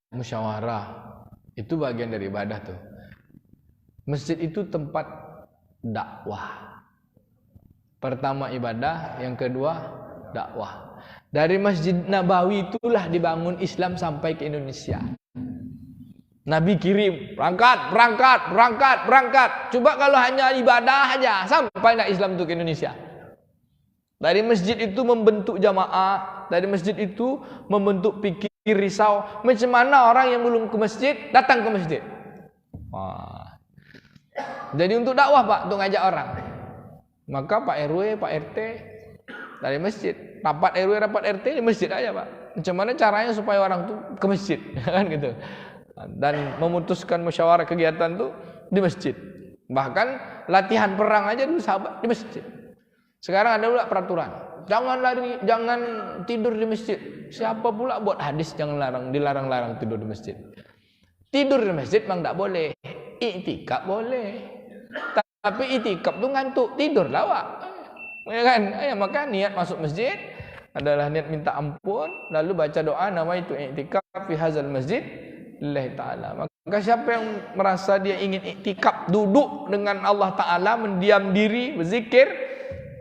[SPEAKER 1] Musyawarah. Itu bagian dari ibadah tuh. Masjid itu tempat dakwah. Pertama ibadah, yang kedua Dakwah. Dari Masjid Nabawi itulah dibangun Islam sampai ke Indonesia. Nabi kirim, berangkat. Coba kalau hanya ibadah aja, sampai nak Islam itu ke Indonesia. Dari masjid itu membentuk jamaah, dari masjid itu membentuk pikir risau. Macam mana orang yang belum ke masjid datang ke masjid? Wah. Jadi untuk dakwah Pak, untuk ngajak orang. Maka Pak RW, Pak RT dari masjid, rapat RW, rapat RT di masjid aja Pak. Macam mana caranya supaya orang tuh ke masjid, kan gitu. Dan memutuskan musyawarah kegiatan tuh di masjid. Bahkan latihan perang aja dulu sahabat di masjid. Sekarang ada pula peraturan, jangan tidur di masjid. Siapa pula buat hadis dilarang-larang tidur di masjid? Tidur di masjid memang tak boleh, iktikaf boleh. Tapi iktikaf tuh ngantuk, tidur lah Pak. Ya kan? Maka niat masuk masjid adalah niat minta ampun, lalu baca doa nama itu iktikaf fi hadzal masjid lillahi ta'ala. Maka siapa yang merasa dia ingin iktikaf, duduk dengan Allah Ta'ala, mendiam diri, berzikir,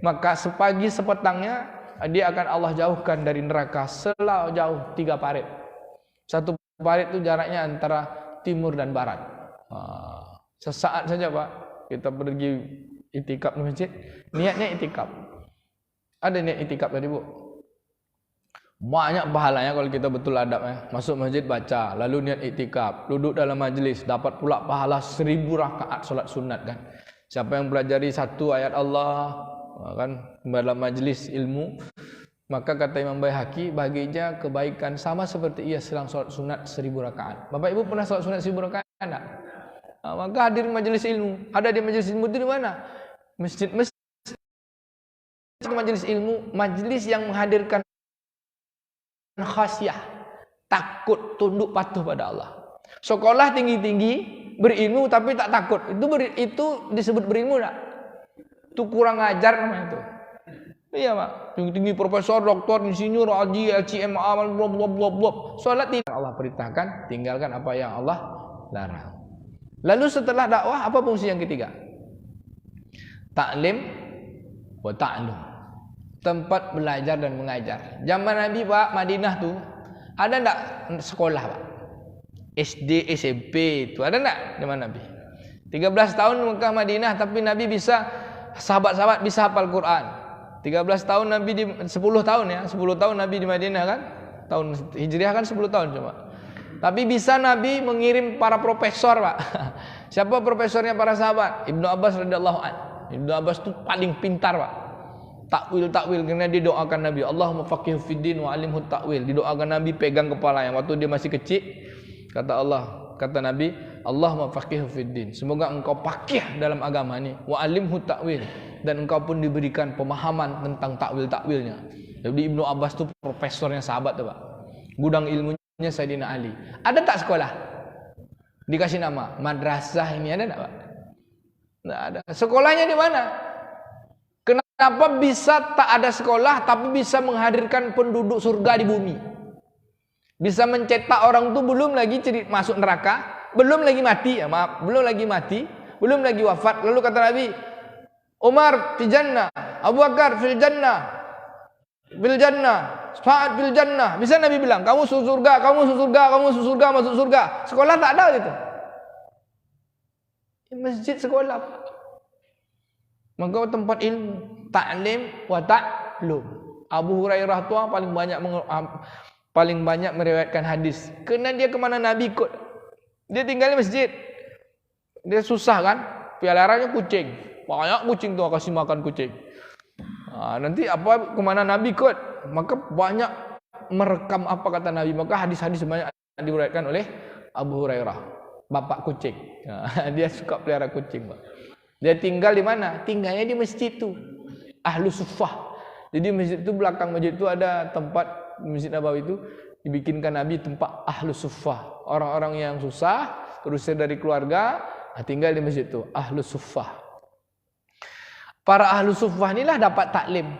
[SPEAKER 1] maka sepagi sepetangnya dia akan Allah jauhkan dari neraka sejauh 3 parit. 1 parit itu jaraknya antara timur dan barat. Sesaat saja Pak kita pergi iktikaf di masjid, niatnya iktikaf. Ada niat iktikaf tadi Bu? Banyak pahalanya kalau kita betul adabnya. Masuk masjid baca, lalu niat iktikaf, duduk dalam majlis, dapat pula pahala 1000 rakaat solat sunat kan. Siapa yang pelajari 1 ayat Allah kan dalam majlis ilmu, maka kata Imam Baihaqi baginya kebaikan sama seperti ia sedang solat sunat 1000 rakaat. Bapak Ibu pernah solat sunat 1000 rakaat enggak? Maka hadir majelis ilmu. Ada di majelis ilmu itu di mana? Masjid majelis ilmu, majelis yang menghadirkan khasyah, takut, tunduk patuh pada Allah. Sekolah tinggi-tinggi, berilmu tapi tak takut. Itu disebut berilmu enggak? Itu kurang ajar namanya itu. Iya Pak, tinggi-tinggi profesor, doktor, insinyur, haji, LCMA, blablabla. Salat tidak Allah perintahkan, tinggalkan apa yang Allah larang. Lalu setelah dakwah apa fungsi yang ketiga? Ta'lim wa ta'lum. Tempat belajar dan mengajar. Zaman Nabi Pak, Madinah tuh ada enggak sekolah Pak? SD, SMP itu ada enggak zaman Nabi? 13 tahun Mekah Madinah tapi Nabi bisa, sahabat-sahabat bisa hafal Quran. 13 tahun Nabi 10 tahun ya, 10 tahun Nabi di Madinah kan? Tahun Hijriah kan 10 tahun cuma. Tapi bisa Nabi mengirim para profesor Pak. Siapa profesornya para sahabat? Ibnu Abbas radhiyallahu anhu. Ibnu Abbas itu paling pintar Pak. Takwil karena didoakan Nabi, Allahumma faqihhu fiddin wa 'allimhu takwil. Didoakan Nabi pegang kepala yang waktu dia masih kecil. Kata Nabi, Allahumma faqihhu fiddin. Semoga engkau faqih dalam agama ini, wa 'allimhu takwil, dan engkau pun diberikan pemahaman tentang takwil-takwilnya. Jadi Ibnu Abbas itu profesornya sahabat tuh Pak. Gudang ilmunya Sayyidina Ali. Ada tak sekolah? Dikasih nama madrasah ini ada tak Pak? Tidak ada. Sekolahnya di mana? Kenapa bisa tak ada sekolah tapi bisa menghadirkan penduduk surga di bumi? Bisa mencetak orang itu belum lagi masuk neraka, belum lagi mati, belum lagi wafat. Lalu kata Nabi, Umar fil jannah, Abu Bakar fil jannah, Sa'ad fil jannah. Bisa Nabi bilang, kamu masuk surga, masuk surga. Sekolah tak ada gitu. Masjid sekolah. Maka tempat ilmu, ta'lim wa ta'lum. Abu Hurairah tua paling banyak meriwayatkan hadis. Karena dia kemana Nabi ikut. Dia tinggal di masjid. Dia susah kan? Peliharannya kucing. Banyak kucing tuh kasih makan kucing. Nanti kemana Nabi ikut. Maka banyak merekam apa kata Nabi. Maka hadis-hadis banyak diriwayatkan oleh Abu Hurairah, bapak kucing. Dia suka pelihara kucing Pak. Dia tinggal di mana? Tinggalnya di masjid itu, Ahlus Suffah. Jadi masjid itu, belakang masjid itu ada tempat, Masjid Nabawi itu dibikinkan Nabi tempat Ahlus Suffah. Orang-orang yang susah, terusir dari keluarga, tinggal di masjid itu, Ahlus Suffah. Para Ahlus Suffah inilah dapat taklim,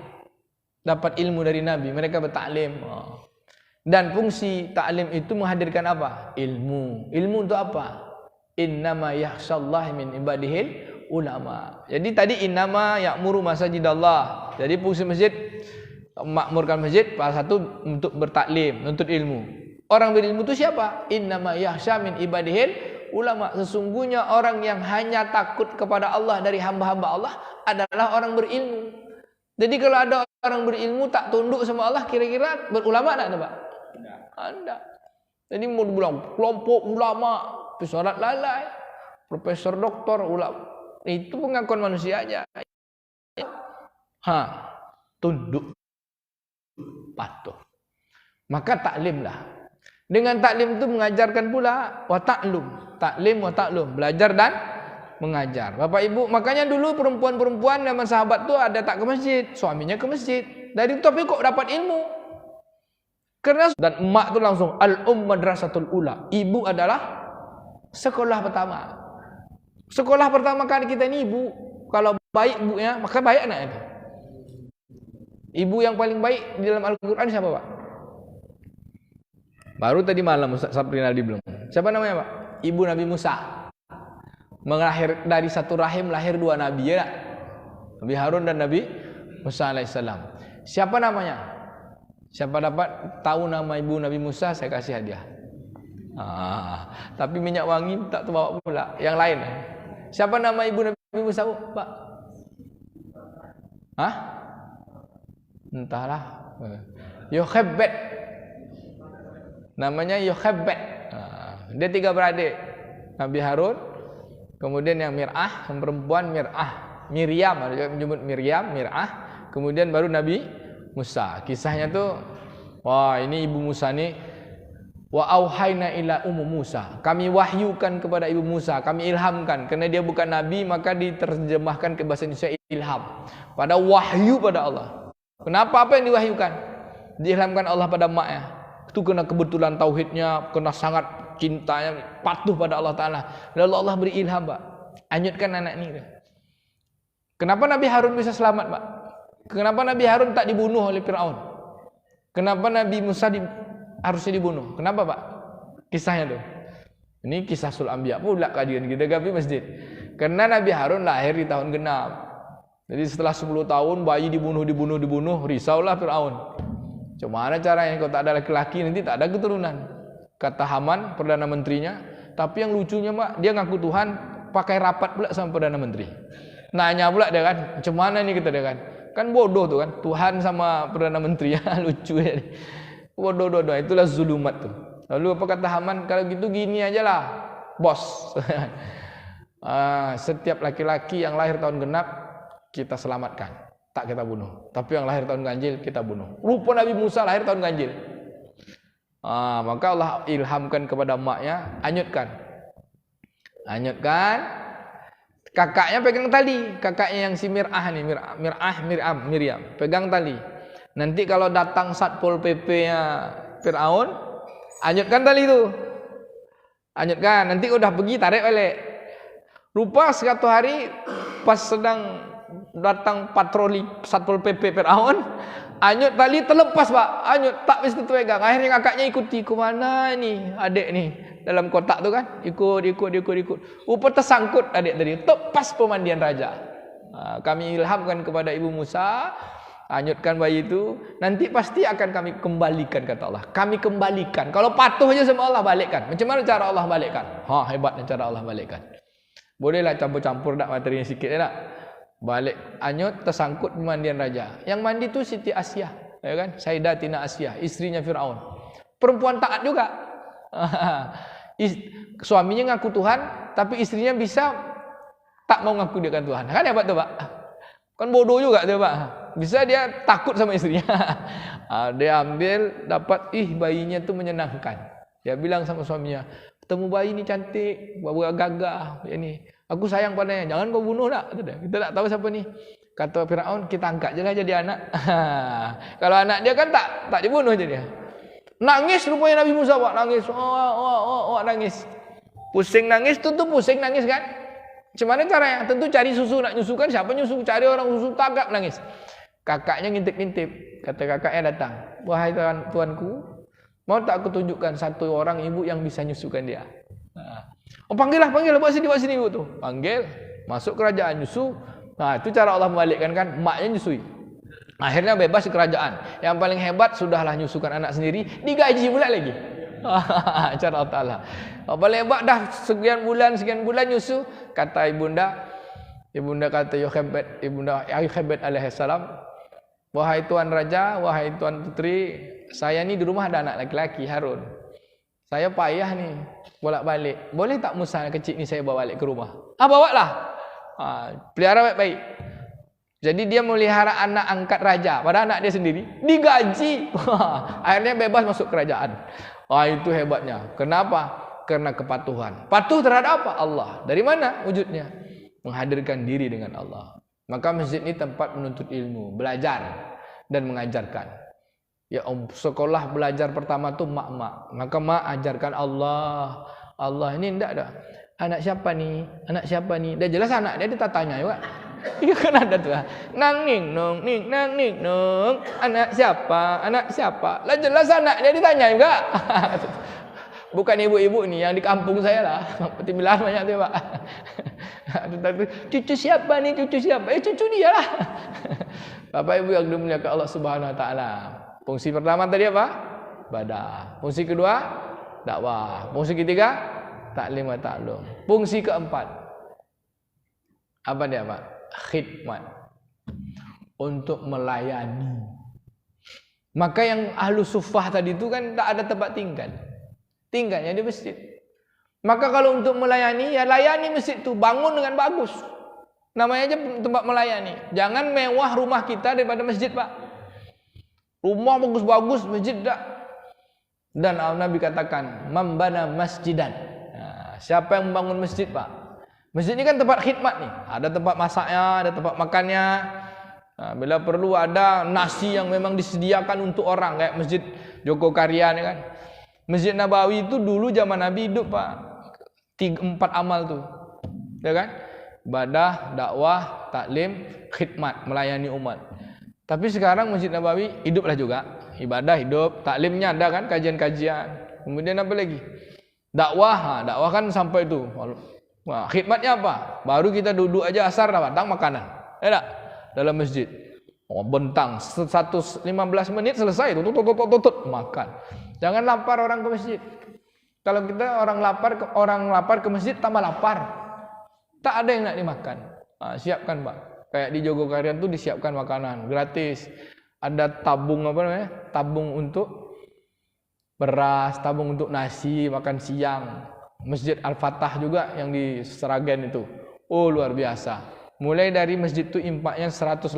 [SPEAKER 1] dapat ilmu dari Nabi. Mereka bertaklim. Dan fungsi taklim itu menghadirkan apa? Ilmu. Ilmu untuk apa? Innama yakhshallaha min ibadihil ulama. Jadi tadi innama ya'muru masajidallah. Jadi fungsi masjid makmurkan masjid, salah satu untuk bertaklim, menuntut ilmu. Orang berilmu itu siapa? Innama yakhsha min ibadihil ulama. Sesungguhnya orang yang hanya takut kepada Allah dari hamba-hamba Allah adalah orang berilmu. Jadi kalau ada orang berilmu tak tunduk sama Allah, kira-kira berulama tak, Pak? Ada. Jadi mau dibilang kelompok ulama, pesawat lalai, profesor doktor ulama, itu pengakuan manusia aja. Tunduk, patuh. Maka taklimlah. Dengan taklim itu mengajarkan pula wa ta'lum. Taklim wa ta'lum, belajar dan mengajar. Bapak Ibu, makanya dulu perempuan-perempuan zaman sahabat tu ada tak ke masjid, suaminya ke masjid. Dari itu tapi kok dapat ilmu. Karena dan emak tu langsung madrasatul ula. Ibu adalah sekolah pertama. Sekolah pertama kali kita ini ibu. Kalau baik ibunya, maka baik anak itu. Ibu yang paling baik di dalam Al-Qur'an siapa, Pak? Baru tadi malam Ustaz Saprinaldi belum. Siapa namanya, Pak? Ibu Nabi Musa. Melahir dari satu rahim lahir dua nabi, ya tak? Nabi Harun dan Nabi Musa alaihissalam. Siapa namanya? Siapa dapat tahu nama ibu Nabi Musa, saya kasih hadiah. Tapi minyak wangi tak terbawa pula. Yang lain. Siapa nama ibu Nabi Musa, Pak? Entahlah. Yochebed. Namanya Yochebed. Dia 3 beradik. Nabi Harun, kemudian yang Mir'ah, yang perempuan Mir'ah, Miriam, ada juga menyebut Miriam, Mir'ah, kemudian baru Nabi Musa. Kisahnya tuh, wah ini ibu Musa nih, wa auhayna ila ummu Musa. Kami wahyukan kepada ibu Musa, kami ilhamkan, karena dia bukan nabi maka diterjemahkan ke bahasa Indonesia ilham. Pada wahyu pada Allah. Kenapa apa yang diwahyukan? Diilhamkan Allah pada maknya. Itu kena kebetulan tauhidnya, kena sangat cintanya, patuh pada Allah Ta'ala. Lalu Allah beri ilham, Pak. Anyutkan anak ini. Kenapa Nabi Harun bisa selamat, Pak? Kenapa Nabi Harun tak dibunuh oleh Fir'aun? Kenapa Nabi Musa harusnya dibunuh? Kenapa, Pak? Kisahnya tuh. Ini kisah Sul Anbiya pula kajian kita gapi masjid. Karena Nabi Harun lahir di tahun genap. Jadi setelah 10 tahun bayi dibunuh, risaulah Fir'aun. Cuma caranya kalau tak ada laki-laki nanti tak ada keturunan. Kata Haman, Perdana Menterinya. Tapi yang lucunya, Pak, dia ngaku Tuhan pakai rapat pula sama Perdana Menteri. Nanya pula dia kan, macam mana nih kita dia kan. Kan bodoh tuh kan, Tuhan sama Perdana Menteri. Lucu ya. Bodoh, itulah zulumat tuh. Lalu apa kata Haman? Kalau gitu gini aja lah, bos. Setiap laki-laki yang lahir tahun genap kita selamatkan. Tak kita bunuh. Tapi yang lahir tahun ganjil kita bunuh. Rupa Nabi Musa lahir tahun ganjil. Maka Allah ilhamkan kepada maknya, anyutkan. Kakaknya pegang tali. Kakaknya yang si Mir'ah nih, Miriam. Pegang tali. Nanti kalau datang Satpol PP-nya Fir'aun, anyutkan tali itu. Anyutkan. Nanti udah pergi tarik balik. Rupa suatu hari pas sedang datang patroli Satpol PP Fir'aun, anyut tali terlepas, Pak. Anyut tak mesti pegang. Akhirnya kakaknya ikuti. Ke mana ni adik ni? Dalam kotak tu kan. Ikut. Rupa tersangkut adik tadi. Tepas pemandian raja. Kami ilhamkan kepada ibu Musa, anyutkan bayi itu. Nanti pasti akan kami kembalikan, kata Allah. Kami kembalikan. Kalau patuh aja sama Allah, balikkan. Macam mana cara Allah balikkan? Hebatnya cara Allah balikkan. Bolehlah campur-campur tak materinya sikit ya tak? Balik anyut tersangkut pemandian raja. Yang mandi tu Siti Asyah, ya kan? Sayyidatina Asyah, istrinya Firaun. Perempuan taat juga. Suaminya ngaku Tuhan, tapi istrinya bisa tak mau ngaku dia kan Tuhan. Kan hebat tu, Pak. Kan bodoh juga tu, Pak. Bisa dia takut sama istrinya. Dia ambil dapat bayinya tu menyenangkan. Dia bilang sama suaminya, "Ketemu bayi ni cantik, bawa gagah ini. Aku sayang padanya, jangan kau bunuh nak." Kita tak tahu siapa ni. Kata Firaun, kita angkat je lah jadi anak. Kalau anak dia kan tak dibunuh je dia. Nangis rupanya Nabi Musa, Pak, nangis. Nangis. Pusing nangis, tentu pusing nangis kan. Macam mana caranya? Tentu cari susu, nak nyusukan siapa nyusu? Cari orang susu, tagak nangis. Kakaknya ngintip-ngintip. Kata kakaknya datang, "Wahai tuanku, mau tak aku tunjukkan satu orang ibu yang bisa nyusukan dia?" Panggil, buat sini ibu tu. Panggil, masuk kerajaan nyusu. Itu cara Allah membalikkan kan, maknya nyusui. Akhirnya bebas di kerajaan. Yang paling hebat sudahlah nyusukan anak sendiri, digaji pula lagi. Cara Allah Ta'ala. Paling hebat dah sekian bulan nyusu. Kata ibunda kata Ibunda Yochebed alaihissalam, wahai tuan raja, wahai tuan putri, saya ni di rumah ada anak laki-laki Harun. Saya payah nih bolak-balik. Boleh tak Musa yang kecil ni saya bawa balik ke rumah? Bawa lah. Pelihara baik-baik. Jadi dia melihara anak angkat raja, pada anak dia sendiri, digaji. Akhirnya bebas masuk kerajaan. Itu hebatnya. Kenapa? Karena kepatuhan. Patuh terhadap apa? Allah. Dari mana wujudnya? Menghadirkan diri dengan Allah. Maka masjid ini tempat menuntut ilmu, belajar dan mengajarkan. Ya, sekolah belajar pertama tu mak-mak. Maka mak ajarkan Allah. Allah ini enggak ada. Anak siapa ni? Anak siapa ni? Dah jelas anak dia tak tanya juga. Iya kan ada tu. Nang ning nong ning nang ning nong. Anak siapa? Anak siapa? Lah jelas anak dia ditanya juga. Bukan ibu-ibu ni yang di kampung saya lah. Seperti bilang banyak tu, Pak. Cucu siapa ni? Cucu siapa? Cucu dia lah. Bapak Ibu yang dimuliakan Allah Subhanahu Wa Taala. Fungsi pertama tadi apa? Ibadah. Fungsi kedua, dakwah. Fungsi ketiga, taklim wa ta'lum. Fungsi keempat, apa dia, Pak? Khidmat. Untuk melayani. Maka yang ahlu sufah tadi itu kan tak ada tempat tinggal. Tinggalnya di masjid. Maka kalau untuk melayani, ya layani masjid itu, bangun dengan bagus. Namanya aja tempat melayani. Jangan mewah rumah kita daripada masjid, Pak. Rumah bagus-bagus, masjid tak. Dan Nabi katakan, "Mambana masjidan." Siapa yang membangun masjid, Pak? Masjid ini kan tempat khidmat nih. Ada tempat masaknya, ada tempat makannya. Bila perlu ada nasi yang memang disediakan untuk orang, kayak masjid Joko Karya nih kan. Masjid Nabawi itu dulu zaman Nabi hidup, Pak. 4 amal tuh. Ya kan? Ibadah, dakwah, taklim, khidmat, melayani umat. Tapi sekarang Masjid Nabawi hiduplah juga. Ibadah hidup, taklimnya ada kan, kajian-kajian. Kemudian apa lagi? Dakwah, dakwah kan sampai itu. Wah, khidmatnya apa? Baru kita duduk aja asar dah datang makanan. Ya tak? Dalam masjid. Bentang 15 menit selesai tutut makan. Jangan lapar orang ke masjid. Kalau kita orang lapar ke masjid tambah lapar. Tak ada yang nak dimakan. Siapkan, Pak. Kayak di Jogokarian tuh disiapkan makanan gratis. Ada tabung apa namanya? Tabung untuk beras, tabung untuk nasi makan siang. Masjid Al-Fatah juga yang di Seragen itu. Oh, luar biasa. Mulai dari masjid itu impaknya 180.000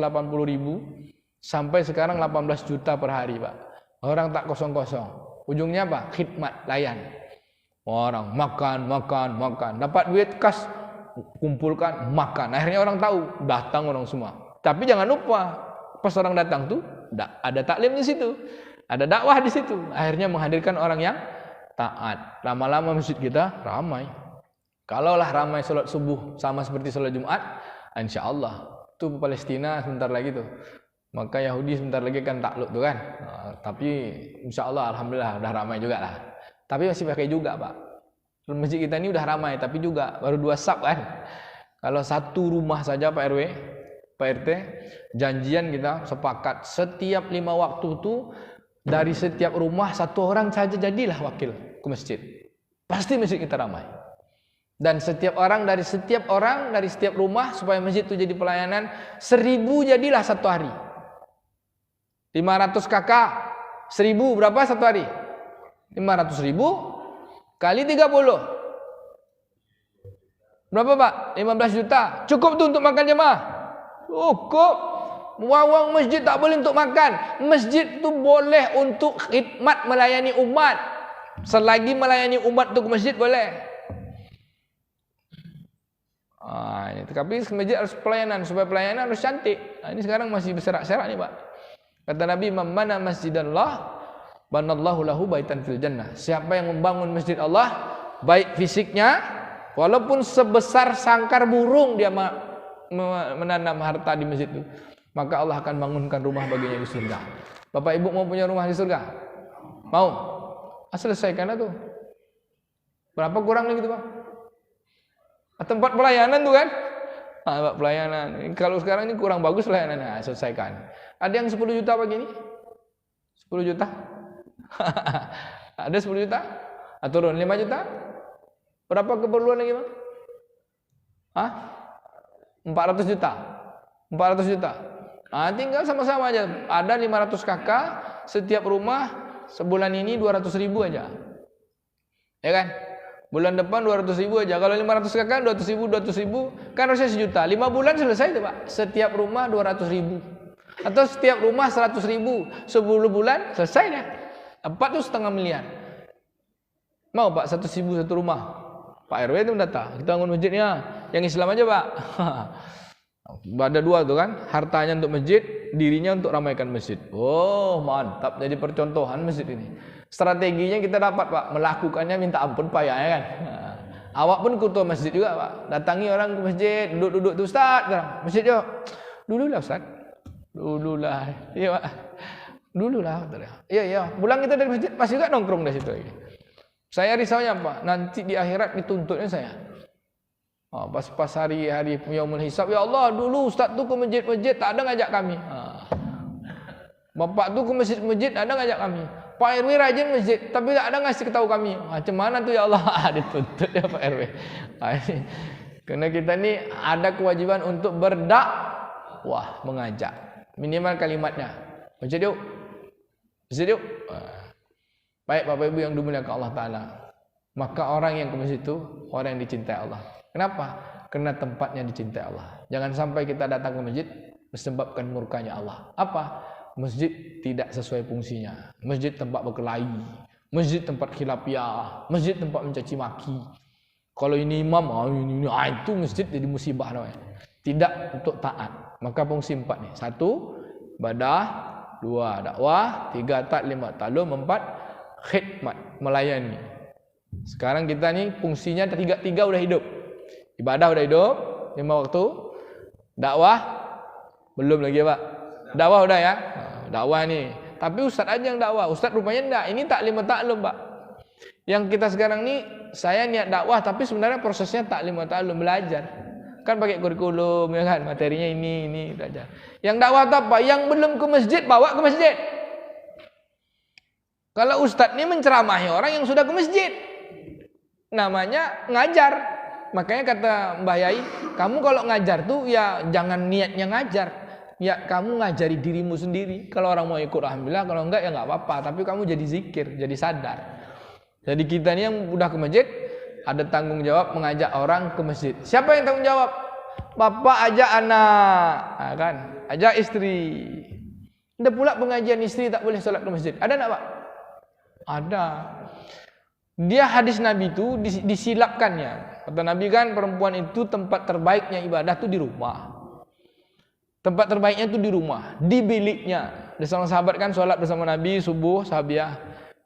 [SPEAKER 1] sampai sekarang 18 juta per hari, Pak. Orang tak kosong-kosong. Ujungnya apa? Khidmat, layan. Orang makan. Dapat duit kas, kumpulkan, makan. Akhirnya orang tahu, datang orang semua. Tapi jangan lupa, pas orang datang tuh ada taklim di situ, ada dakwah di situ. Akhirnya menghadirkan orang yang taat. Lama-lama masjid kita ramai. Kalaulah ramai salat subuh sama seperti salat Jumat, insyaallah tuh Palestina sebentar lagi tuh. Maka Yahudi sebentar lagi kan takluk tuh kan. Tapi insyaallah alhamdulillah udah ramai juga lah. Tapi masih pakai juga, Pak. Masjid kita ini udah ramai, tapi juga baru 2 sab kan. Kalau satu rumah saja Pak RW, Pak RT, janjian kita sepakat setiap 5 waktu itu dari setiap rumah 1 orang saja jadilah wakil ke masjid. Pasti masjid kita ramai. Dan setiap orang dari setiap rumah supaya masjid itu jadi pelayanan 1000 jadilah 1 hari. 500 kakak 1000 berapa 1 hari? 500.000 kali 30 berapa, Pak? 15 juta. Cukup tuh untuk makan jemaah? Cukup. Uang masjid tak boleh untuk makan. Masjid tu boleh untuk khidmat, melayani umat. Selagi melayani umat tu ke masjid boleh. Tapi masjid harus pelayanan. Supaya pelayanan harus cantik. Ini sekarang masih berserak-serak nih, Pak. Kata Nabi, "Man bana masjidallah banallahu lahu baitan fil jannah." Siapa yang membangun masjid Allah, baik fisiknya, walaupun sebesar sangkar burung dia menanam harta di masjid itu, maka Allah akan bangunkan rumah baginya di surga. Bapak Ibu mau punya rumah di surga? Mau? Selesaikan tuh. Berapa kurang lagi tuh, Pak? Tempat pelayanan tuh kan? Pak pelayanan. Kalau sekarang ini kurang bagus pelayanannya, selesaikan. Ada yang 10 juta pagi ini? 10 juta? Ada 10 juta? Turun 5 juta? Berapa keperluan lagi, Bang? 400 juta. 400 juta. Tinggal sama-sama aja. Ada 500 kakak, setiap rumah sebulan ini 200.000 aja. Ya kan? Bulan depan 200.000 aja. Kalau 500 kakak 200.000 kan harusnya 1 juta. 5 bulan selesai itu, Pak. Setiap rumah 200.000. Atau setiap rumah 100.000. 10 bulan selesai dah. 4,5 miliar. Mau, Pak, 100.000 satu rumah. Pak RW itu mendata. Kita bangun masjidnya. Yang Islam aja, Pak. Ada 2 tuh kan. Hartanya untuk masjid, dirinya untuk ramaikan masjid. Oh, mantap. Jadi percontohan masjid ini. Strateginya kita dapat, Pak. Melakukannya minta ampun payah, ya kan. Awak pun ketua masjid juga, Pak. Datangi orang ke masjid, duduk-duduk tuh, Ustaz, masjid yuk. Dululah, Ustaz. Dululah. Iya, Pak. Dululah. Iya. Pulang kita dari masjid pasti juga nongkrong di situ lagi. Saya risaunya, Pak. Nanti di akhirat dituntutnya saya. Pas hari-hari yaumul hisab, ya Allah, dulu Ustaz tuh ke masjid-masjid tak ada ngajak kami. Bapak tuh ke masjid-masjid ada ngajak kami. Pak RW rajin masjid, tapi tak ada ngasih tahu kami. Macam mana tuh ya Allah? Dituntut ya Pak RW. Karena kita ni ada kewajiban untuk berdakwah, mengajak. Minimal kalimatnya. Masjid yuk. Masjid yuk. Baik Bapak Ibu yang dimuliakan Allah Ta'ala. Maka orang yang ke masjid itu orang yang dicintai Allah. Kenapa? Karena tempatnya dicintai Allah. Jangan sampai kita datang ke masjid disebabkan murkanya Allah. Apa? Masjid tidak sesuai fungsinya. Masjid tempat berkelahi, masjid tempat khilafiyah, masjid tempat mencaci maki. Kalau ini imam, itu masjid jadi musibah namanya. Tidak untuk taat. Maka fungsi 4 nih. 1, ibadah. 2, dakwah. 3, taat. 5, ta'lum. 4, khidmat, melayani. Sekarang kita nih fungsinya 3 udah hidup. Ibadah udah hidup 5 waktu. Dakwah belum lagi, Pak. Dakwah udah ya. Dakwah nih. Tapi ustaz aja yang dakwah. Ustaz rupanya enggak. Ini taklim taklum, Pak. Yang kita sekarang nih saya niat dakwah tapi sebenarnya prosesnya taklim taklum, belajar. Kan pakai kurikulum ya kan, materinya ini belajar. Yang dakwah apa? Yang belum ke masjid bawa ke masjid. Kalau ustaz ini menceramahi orang yang sudah ke masjid. Namanya ngajar. Makanya kata Mbah Yai, kamu kalau ngajar tuh ya jangan niatnya ngajar. Ya kamu ngajari dirimu sendiri. Kalau orang mau ikut alhamdulillah, kalau enggak ya enggak apa-apa. Tapi kamu jadi zikir, jadi sadar. Jadi kita ini yang udah ke masjid ada tanggung jawab mengajak orang ke masjid. Siapa yang tanggung jawab? Bapak ajak anak, kan? Ajak istri. Ada pula pengajian istri tak boleh salat ke masjid. Ada enggak, Pak? Ada. Dia hadis Nabi itu disilapkannya. Kata Nabi kan perempuan itu tempat terbaiknya ibadah itu di rumah. Tempat terbaiknya itu di rumah, di biliknya. Ada seorang sahabat kan sholat bersama Nabi subuh, sahabiah.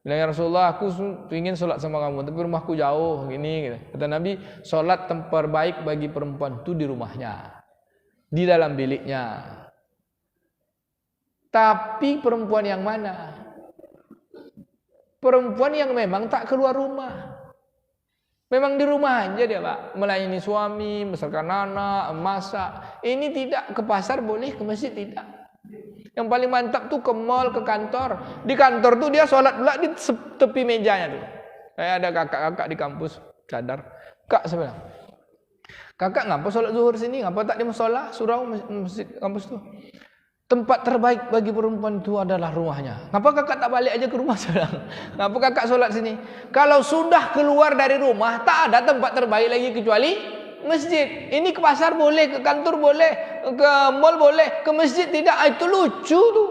[SPEAKER 1] Bilang, ya Rasulullah, aku ingin sholat sama kamu, tapi rumahku jauh, gini. Gitu. Kata Nabi, sholat tempat terbaik bagi perempuan itu di rumahnya, di dalam biliknya. Tapi perempuan yang mana? Perempuan yang memang tak keluar rumah. Memang di rumah aja dia, Pak. Melayani suami, membesarkan anak, masak. Ini tidak ke pasar boleh, ke masjid tidak. Yang paling mantap tuh ke mall, ke kantor. Di kantor tuh dia sholat pula di tepi mejanya tuh. Kayak ada kakak-kakak di kampus, cadar. Kak sebenarnya. Kakak ngapa sholat zuhur sini? Ngapa tak di musola, surau masjid kampus tuh? Tempat terbaik bagi perempuan itu adalah rumahnya. Ngapa kakak tak balik aja ke rumah sekarang? Ngapa kakak sholat sini? Kalau sudah keluar dari rumah, tak ada tempat terbaik lagi kecuali masjid. Ini ke pasar boleh, ke kantor boleh, ke mall boleh, ke masjid tidak. Itu lucu tuh.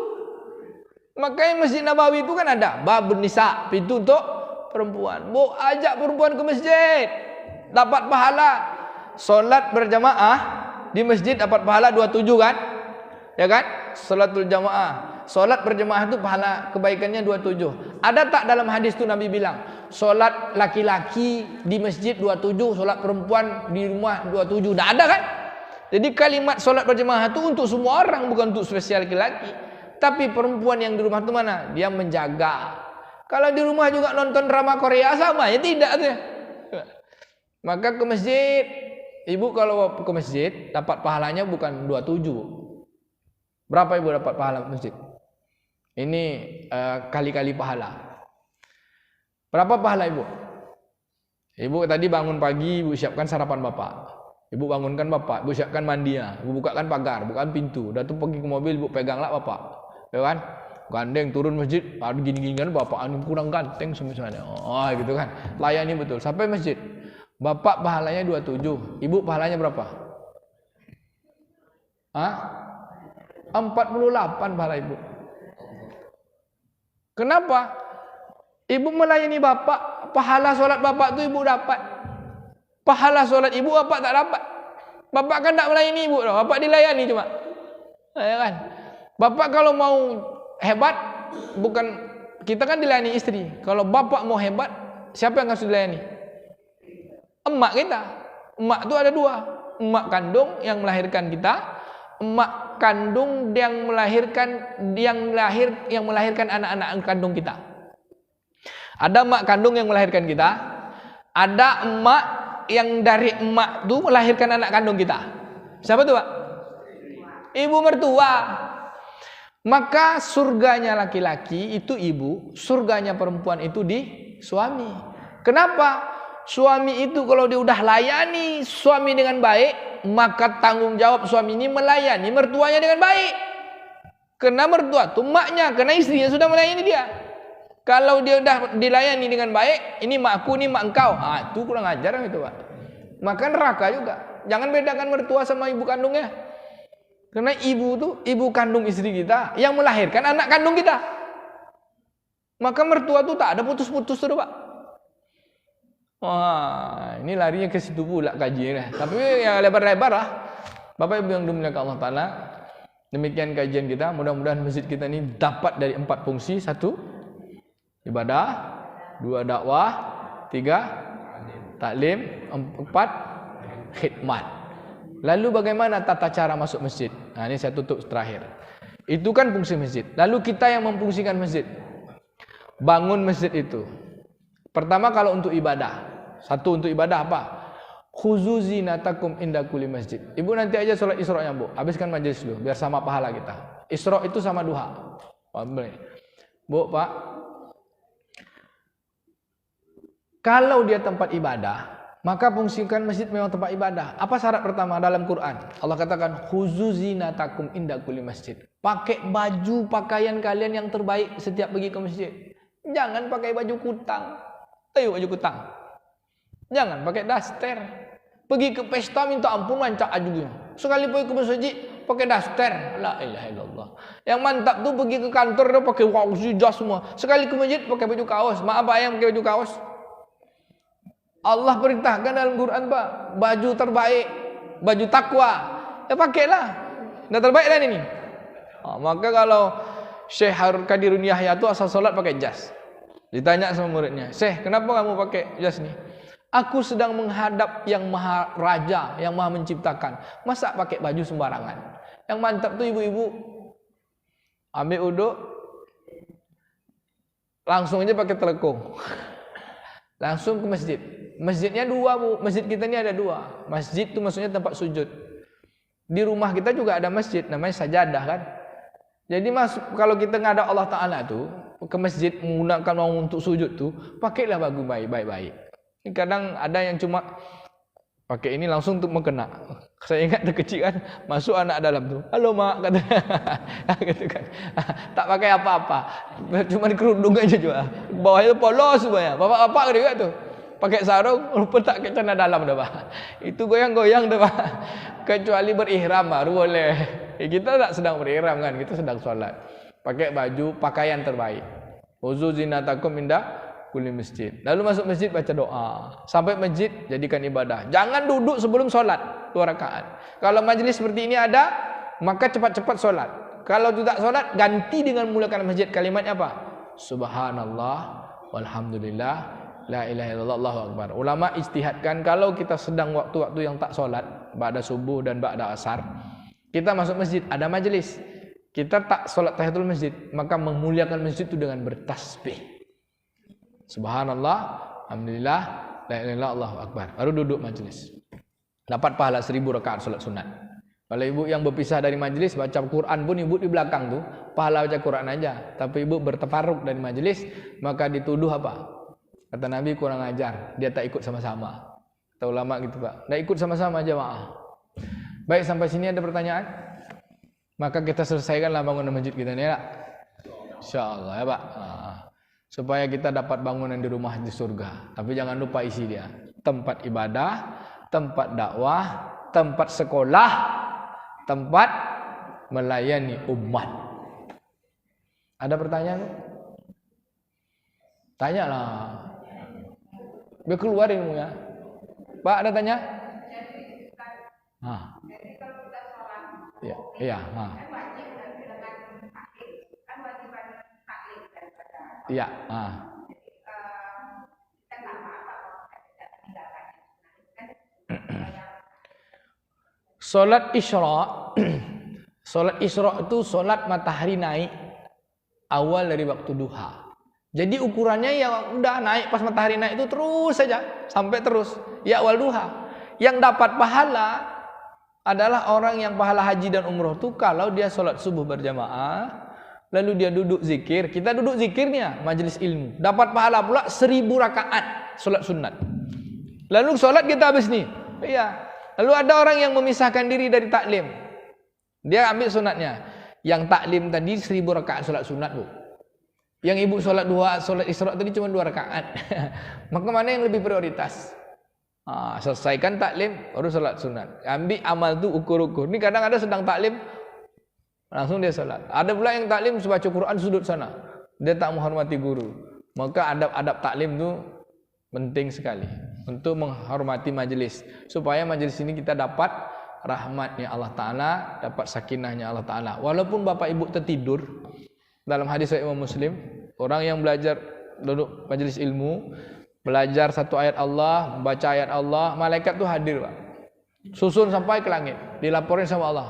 [SPEAKER 1] Makanya Masjid Nabawi itu kan ada babun nisa, pintu untuk perempuan. Mau ajak perempuan ke masjid, dapat pahala. Sholat berjamaah di masjid dapat pahala 27 kan? Ya kan? Salatul jamaah. Solat berjamaah itu pahala kebaikannya 27. Ada tak dalam hadis itu Nabi bilang, solat laki-laki di masjid 27, solat perempuan di rumah 27. Tidak ada kan? Jadi kalimat solat berjamaah itu untuk semua orang, bukan untuk spesial laki-laki. Tapi perempuan yang di rumah itu mana? Dia menjaga. Kalau di rumah juga nonton drama Korea sama ya tidak tuh. Maka ke masjid Ibu kalau ke masjid dapat pahalanya bukan 27. Berapa ibu dapat pahala masjid? Ini kali-kali pahala. Berapa pahala ibu? Ibu tadi bangun pagi, ibu siapkan sarapan bapak. Ibu bangunkan bapak, ibu siapkan mandinya, ibu bukakan pagar, bukakan pintu. Udah tuh pergi ke mobil, ibu peganglah bapak. Ya kan? Gandeng turun masjid, ada gini-gini kan bapak ini kurang ganteng semuanya. Oh, gitu kan. Layani betul sampai masjid. Bapak pahalanya 27, ibu pahalanya berapa? Hah? 48 pahala ibu. Kenapa? Ibu melayani bapak, pahala solat bapak tu ibu dapat. Pahala solat ibu bapak tak dapat. Bapak kan tak melayani ibu, bapak dilayani cuma. Ya kan? Bapak kalau mau hebat, bukan kita kan dilayani istri. Kalau bapak mau hebat, siapa yang harus dilayani? Emak kita. Emak itu ada dua. Emak kandung yang melahirkan kita, emak kandung yang melahirkan anak-anak kandung kita. Ada emak kandung yang melahirkan kita, ada emak yang dari emak itu melahirkan anak kandung kita. Siapa tuh, Pak? Ibu mertua. Maka surganya laki-laki itu ibu, surganya perempuan itu di suami. Kenapa? Suami itu kalau dia udah layani suami dengan baik, maka tanggung jawab suami ini melayani mertuanya dengan baik. Karena mertua itu maknya, karena istrinya sudah melayani dia. Kalau dia udah dilayani dengan baik, ini makku, ini mak engkau. Ah, itu kurang ajar itu, Pak. Maka neraka juga. Jangan bedakan mertua sama ibu kandungnya. Karena ibu itu ibu kandung istri kita yang melahirkan anak kandung kita. Maka mertua itu tak ada putus-putus tuh, Pak. Wah, ini larinya ke situ pula kajiannya. Tapi ya lebar-lebar lah. Bapak Ibu yang dimuliakan Allah Ta'ala, demikian kajian kita. Mudah-mudahan masjid kita ini dapat dari 4 fungsi. 1, ibadah. 2, dakwah. 3, taklim. 4, khidmat. Lalu bagaimana tata cara masuk masjid? Nah, ini saya tutup terakhir. Itu kan fungsi masjid. Lalu kita yang memfungsikan masjid. Bangun masjid itu. Pertama kalau untuk ibadah. 1 untuk ibadah apa? Khuzu zinatakum inda kulli masjid. Ibu nanti aja sholat Isra-nya, Bu. Habiskan majelis dulu biar sama pahala kita. Isra itu sama duha. Bu, Pak. Kalau dia tempat ibadah, maka fungsikan masjid memang tempat ibadah. Apa syarat pertama dalam Quran? Allah katakan khuzu zinatakum inda kulli masjid. Pakai baju pakaian kalian yang terbaik setiap pergi ke masjid. Jangan pakai baju kutang. Ayo baju kutang. Jangan pakai daster. Pergi ke pesta minta ampun mancak ajunya. Sekali pergi ke masjid pakai daster. La ilaha illallah. Yang mantap tuh pergi ke kantor dia pakai kaos jas semua. Sekali ke masjid pakai baju kaos. Maaf Pak yang pakai baju kaos. Allah perintahkan dalam Quran, Pak, baju terbaik, baju takwa. Ya pakailah. Dah terbaik dah ini. Maka kalau Syekh Kadirun Yahya tu asal solat pakai jas. Ditanya sama muridnya, "Syekh, kenapa kamu pakai jas ni?" "Aku sedang menghadap yang maha raja, yang maha menciptakan. Masa pakai baju sembarangan?" Yang mantap tu ibu-ibu ambil uduk, langsung aja pakai telekung. Langsung ke masjid. Masjidnya 2, Bu. Masjid kita ni ada 2. Masjid tu maksudnya tempat sujud. Di rumah kita juga ada masjid, namanya sajadah kan. Jadi kalau kita ngadap Allah Ta'ala tu ke masjid menggunakan untuk sujud tu, pakailah baju baik-baik. Kadang ada yang cuma pakai ini langsung untuk mengkena. Saya ingat kecil kan, masuk anak dalam tu. "Halo mak," kata. Gitu kan. Tak pakai apa-apa. Cuma kerudung aja juga. Bawahnya polos semuanya. Bapak-bapak juga tu. Pakai sarung, rupa tak ke celana dalam dah, Pak. Itu goyang-goyang dah, Pak. Kecuali berihram baru boleh. Kita tak sedang berihram kan, kita sedang sholat. Pakai baju pakaian terbaik. Khuzu zinatakum inda kulli masjid. Lalu masuk masjid baca doa. Sampai masjid jadikan ibadah. Jangan duduk sebelum sholat 2 rakaat. Kalau majlis seperti ini ada, maka cepat-cepat sholat. Kalau tidak sholat, ganti dengan mulakan masjid. Kalimatnya apa? Subhanallah, walhamdulillah, la ilaha illallah, Allahu akbar. Ulama ijtihadkan kalau kita sedang waktu-waktu yang tak sholat, ba'da subuh dan ba'da asar, kita masuk masjid, ada majlis, kita tak sholat tahiyatul masjid, maka memuliakan masjid itu dengan bertasbih. Subhanallah, alhamdulillah, la ilaha illallah, Allahu akbar. Baru duduk majlis. dapat pahala 1000 rakaat salat sunat. Kalau ibu yang berpisah dari majelis baca Quran pun ibu di belakang tuh pahala baca Quran aja, tapi ibu bertafarruq dari majelis, maka dituduh apa? Kata Nabi kurang ajar, dia tak ikut sama-sama. Kata ulama gitu Pak, tak ikut sama-sama jamaah. Baik, sampai sini ada pertanyaan? Maka kita selesaikanlah bangunan masjid kita ni, ya. Insyaallah ya Pak. Supaya kita dapat bangunan di rumah di surga. Tapi jangan lupa isi dia. Tempat ibadah, tempat dakwah, tempat sekolah, tempat melayani umat. Ada pertanyaan? Tanyalah. Biar keluar ilmunya. Pak, ada tanya? Iya, iya. Iya. Salat Isra. Salat Isra itu salat matahari naik awal dari waktu duha. Jadi ukurannya yang udah naik pas matahari naik itu terus saja sampai terus ya awal duha. Yang dapat pahala adalah orang yang pahala haji dan umroh itu kalau dia salat subuh berjamaah lalu dia duduk zikir. Kita duduk zikirnya majelis ilmu. Dapat pahala pula 1000 rakaat salat sunat. Lalu salat kita habis nih. Iya. Lalu ada orang yang memisahkan diri dari taklim. Dia ambil sunatnya. Yang taklim tadi 1000 rakaat salat sunat, Bu. Yang ibu salat duha, salat Isra tadi cuma 2 rakaat. Maka mana yang lebih prioritas? Selesaikan taklim baru salat sunat. Ambil amal tu ukur-ukur. Ni kadang ada sedang taklim langsung dia salat. Ada pula yang taklim baca Quran sudut sana. Dia tak menghormati guru. Maka adab-adab taklim tu penting sekali untuk menghormati majelis supaya majelis ini kita dapat rahmatnya Allah Ta'ala, dapat sakinahnya Allah Ta'ala. Walaupun bapak ibu tertidur, dalam hadis Imam Muslim, orang yang belajar duduk majelis ilmu, belajar satu ayat Allah, membaca ayat Allah, malaikat tu hadir Pak, susun sampai ke langit, dilaporin sama Allah.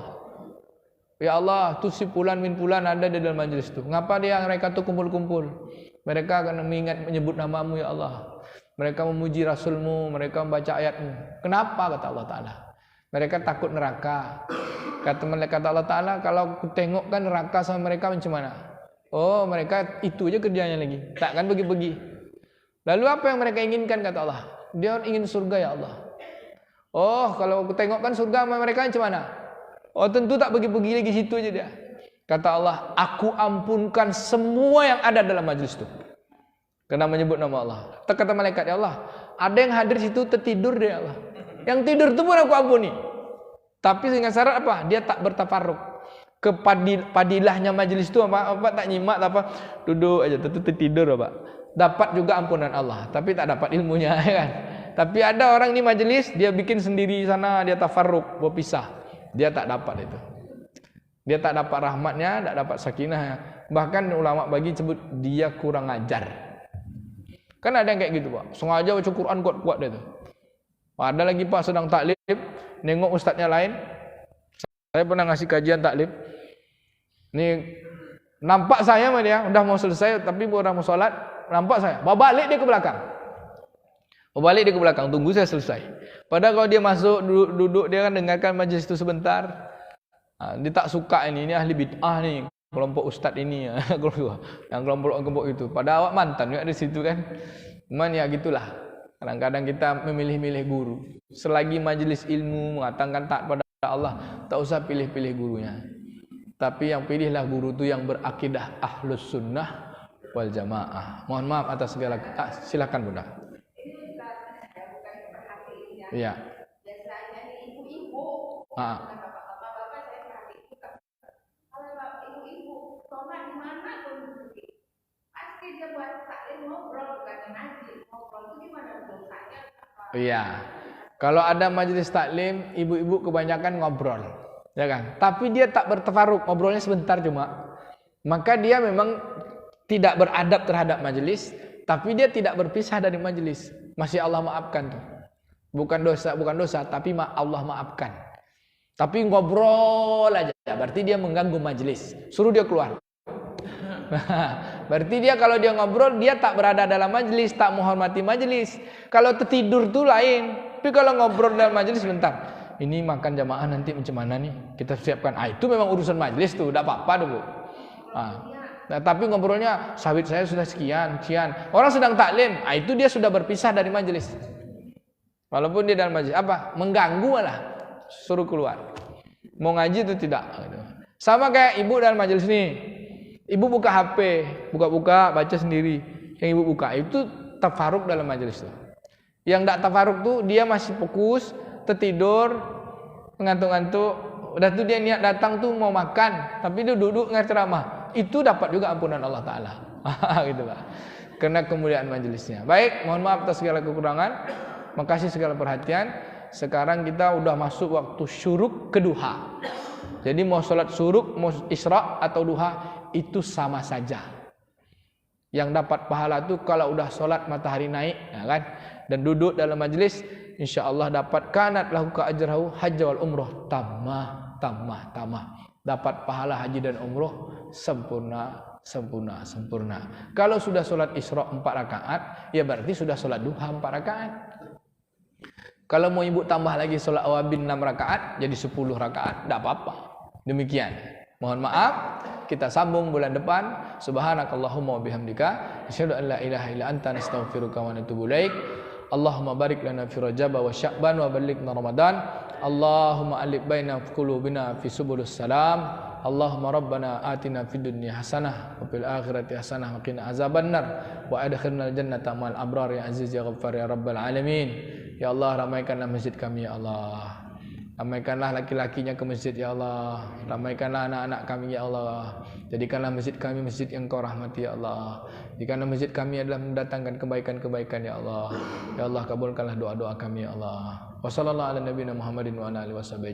[SPEAKER 1] Ya Allah, tu si pulan min pulan ada di dalam majelis tu. Ngapa dia mereka tu kumpul-kumpul? Mereka akan mengingat menyebut namamu ya Allah. Mereka memuji Rasulmu, mereka membaca ayatmu. Kenapa? Kata Allah Ta'ala. Mereka takut neraka. Kata malaikat Allah Ta'ala, kalau aku tengokkan neraka sama mereka macam mana? Oh, mereka itu aja kerjanya lagi. Takkan pergi-pergi. Lalu apa yang mereka inginkan kata Allah? Dia ingin surga ya Allah. Oh, kalau aku tengokkan surga sama mereka macam mana? Oh, tentu tak pergi-pergi lagi situ aja dia. Kata Allah, aku ampunkan semua yang ada dalam majlis itu. Karena menyebut nama Allah. Kata malaikat, ya Allah, ada yang hadir situ tertidur dia Allah. Yang tidur itu pun aku ampuni. Tapi dengan syarat apa? Dia tak bertafarruq. Kepadilahnya majlis itu apa tak nyimak apa, duduk aja tertidur apa. Dapat juga ampunan Allah, tapi tak dapat ilmunya kan. Tapi ada orang ni majlis dia bikin sendiri sana, dia tafarruq, berpisah. Dia tak dapat itu. Dia tak dapat rahmatnya, tak dapat sakinahnya. Bahkan ulama bagi sebut dia kurang ajar. Kan ada yang kayak gitu Pak, sengaja baca Quran kuat-kuat dia tu. Ada lagi Pak sedang taklim, nengok ustaznya lain. Saya pernah ngasih kajian taklim. Ni nampak saya sama dia, udah mau selesai tapi udah mau sholat, nampak saya. Balik dia ke belakang. Balik dia ke belakang, tunggu saya selesai. Padahal kalau dia masuk duduk dia kan dengarkan majlis itu sebentar. Dia tak suka ini ahli bid'ah ni, kelompok ustaz ini yang kelompok itu. Pada awak mantan juga di situ kan. Cuman ya gitulah. Kadang-kadang kita memilih-milih guru. Selagi majlis ilmu mengatakan taat pada Allah, tak usah pilih-pilih gurunya. Tapi yang pilihlah guru itu yang berakidah ahlus sunnah wal jamaah. Mohon maaf atas segala silakan Bunda. Iya. Biasanya ibu-ibu. Bapak-bapak saya perhati juga. Kalau ibu-ibu sholat di mana pun pasti dia buat taklim ngobrol bukan ngaji. Ngobrol itu gimana dosanya? Iya. Kalau ada majelis taklim, ibu-ibu kebanyakan ngobrol. Ya kan? Tapi dia tak bertafarruq, ngobrolnya sebentar cuma. Maka dia memang tidak beradab terhadap majelis, tapi dia tidak berpisah dari majelis. Masih Allah maafkan tuh. Bukan dosa, tapi Allah maafkan. Tapi ngobrol aja, berarti dia mengganggu majelis. Suruh dia keluar. Berarti dia kalau dia ngobrol, dia tak berada dalam majelis, tak menghormati majelis. Kalau tertidur tuh lain. Tapi kalau ngobrol dalam majelis sebentar, ini makan jamaah nanti macam mana nih? Kita siapkan. Itu memang urusan majelis tuh, tidak apa-apa dulu. Nah, tapi ngobrolnya sawit saya sudah sekian. Orang sedang taklim, itu dia sudah berpisah dari majelis. Walaupun dia dalam majelis, apa? Mengganggu malah. Suruh keluar. Mau ngaji itu tidak. Sama kayak ibu dalam majelis nih. Ibu buka HP, buka-buka, baca sendiri. Yang ibu buka itu tafaruk dalam majelis tuh. Yang tidak tafaruk tuh dia masih fokus, tertidur, ngantuk-ngantuk. Udah tuh dia niat datang tuh mau makan, tapi dia duduk ngeramah. Itu dapat juga ampunan Allah Ta'ala. Gitu lah. Karena kemuliaan majelisnya. Baik, mohon maaf atas segala kekurangan. Makasih segala perhatian. Sekarang kita udah masuk waktu syuruk ke duha. Jadi mau sholat syuruk, mau isra atau duha, itu sama saja. Yang dapat pahala tuh kalau udah sholat matahari naik, ya kan? Dan duduk dalam majelis, insyaallah dapat kanat lahu ka ajrahu hajj wal umroh tamah. Dapat pahala haji dan umroh sempurna. Kalau sudah sholat isra 4 rakaat, ya berarti sudah sholat duha 4 rakaat. Kalau mau ibu tambah lagi sholat awabin 6 rakaat, jadi 10 rakaat, tidak apa-apa. Demikian. Mohon maaf, kita sambung bulan depan. Subhanakallahumma wa bihamdika, asyhadu an la ilaha illa anta, nastaghfiruka wa natubu ilaik. Allahumma barik lana fi Rajab wa Sya'ban wa ballighna Ramadan. Allahumma alif baina qulubina fi subulus salam. Allahumma rabbana atina fid dunya hasanah wa fil akhirati hasanah wa qina azabannar wa adkhilnal jannata ma'al abrar ya aziz ya ghaffar ya rabbal alamin. Ya Allah, ramaikanlah masjid kami ya Allah. Ramaikanlah laki-lakinya ke masjid ya Allah. Ramaikanlah anak-anak kami ya Allah. Jadikanlah masjid kami masjid yang Kau rahmati ya Allah. Jadikanlah masjid kami adalah mendatangkan kebaikan-kebaikan ya Allah. Ya Allah, kabulkanlah doa-doa kami ya Allah. Wassallallahu ala nabiyina Muhammadin wa ala alihi wasallam.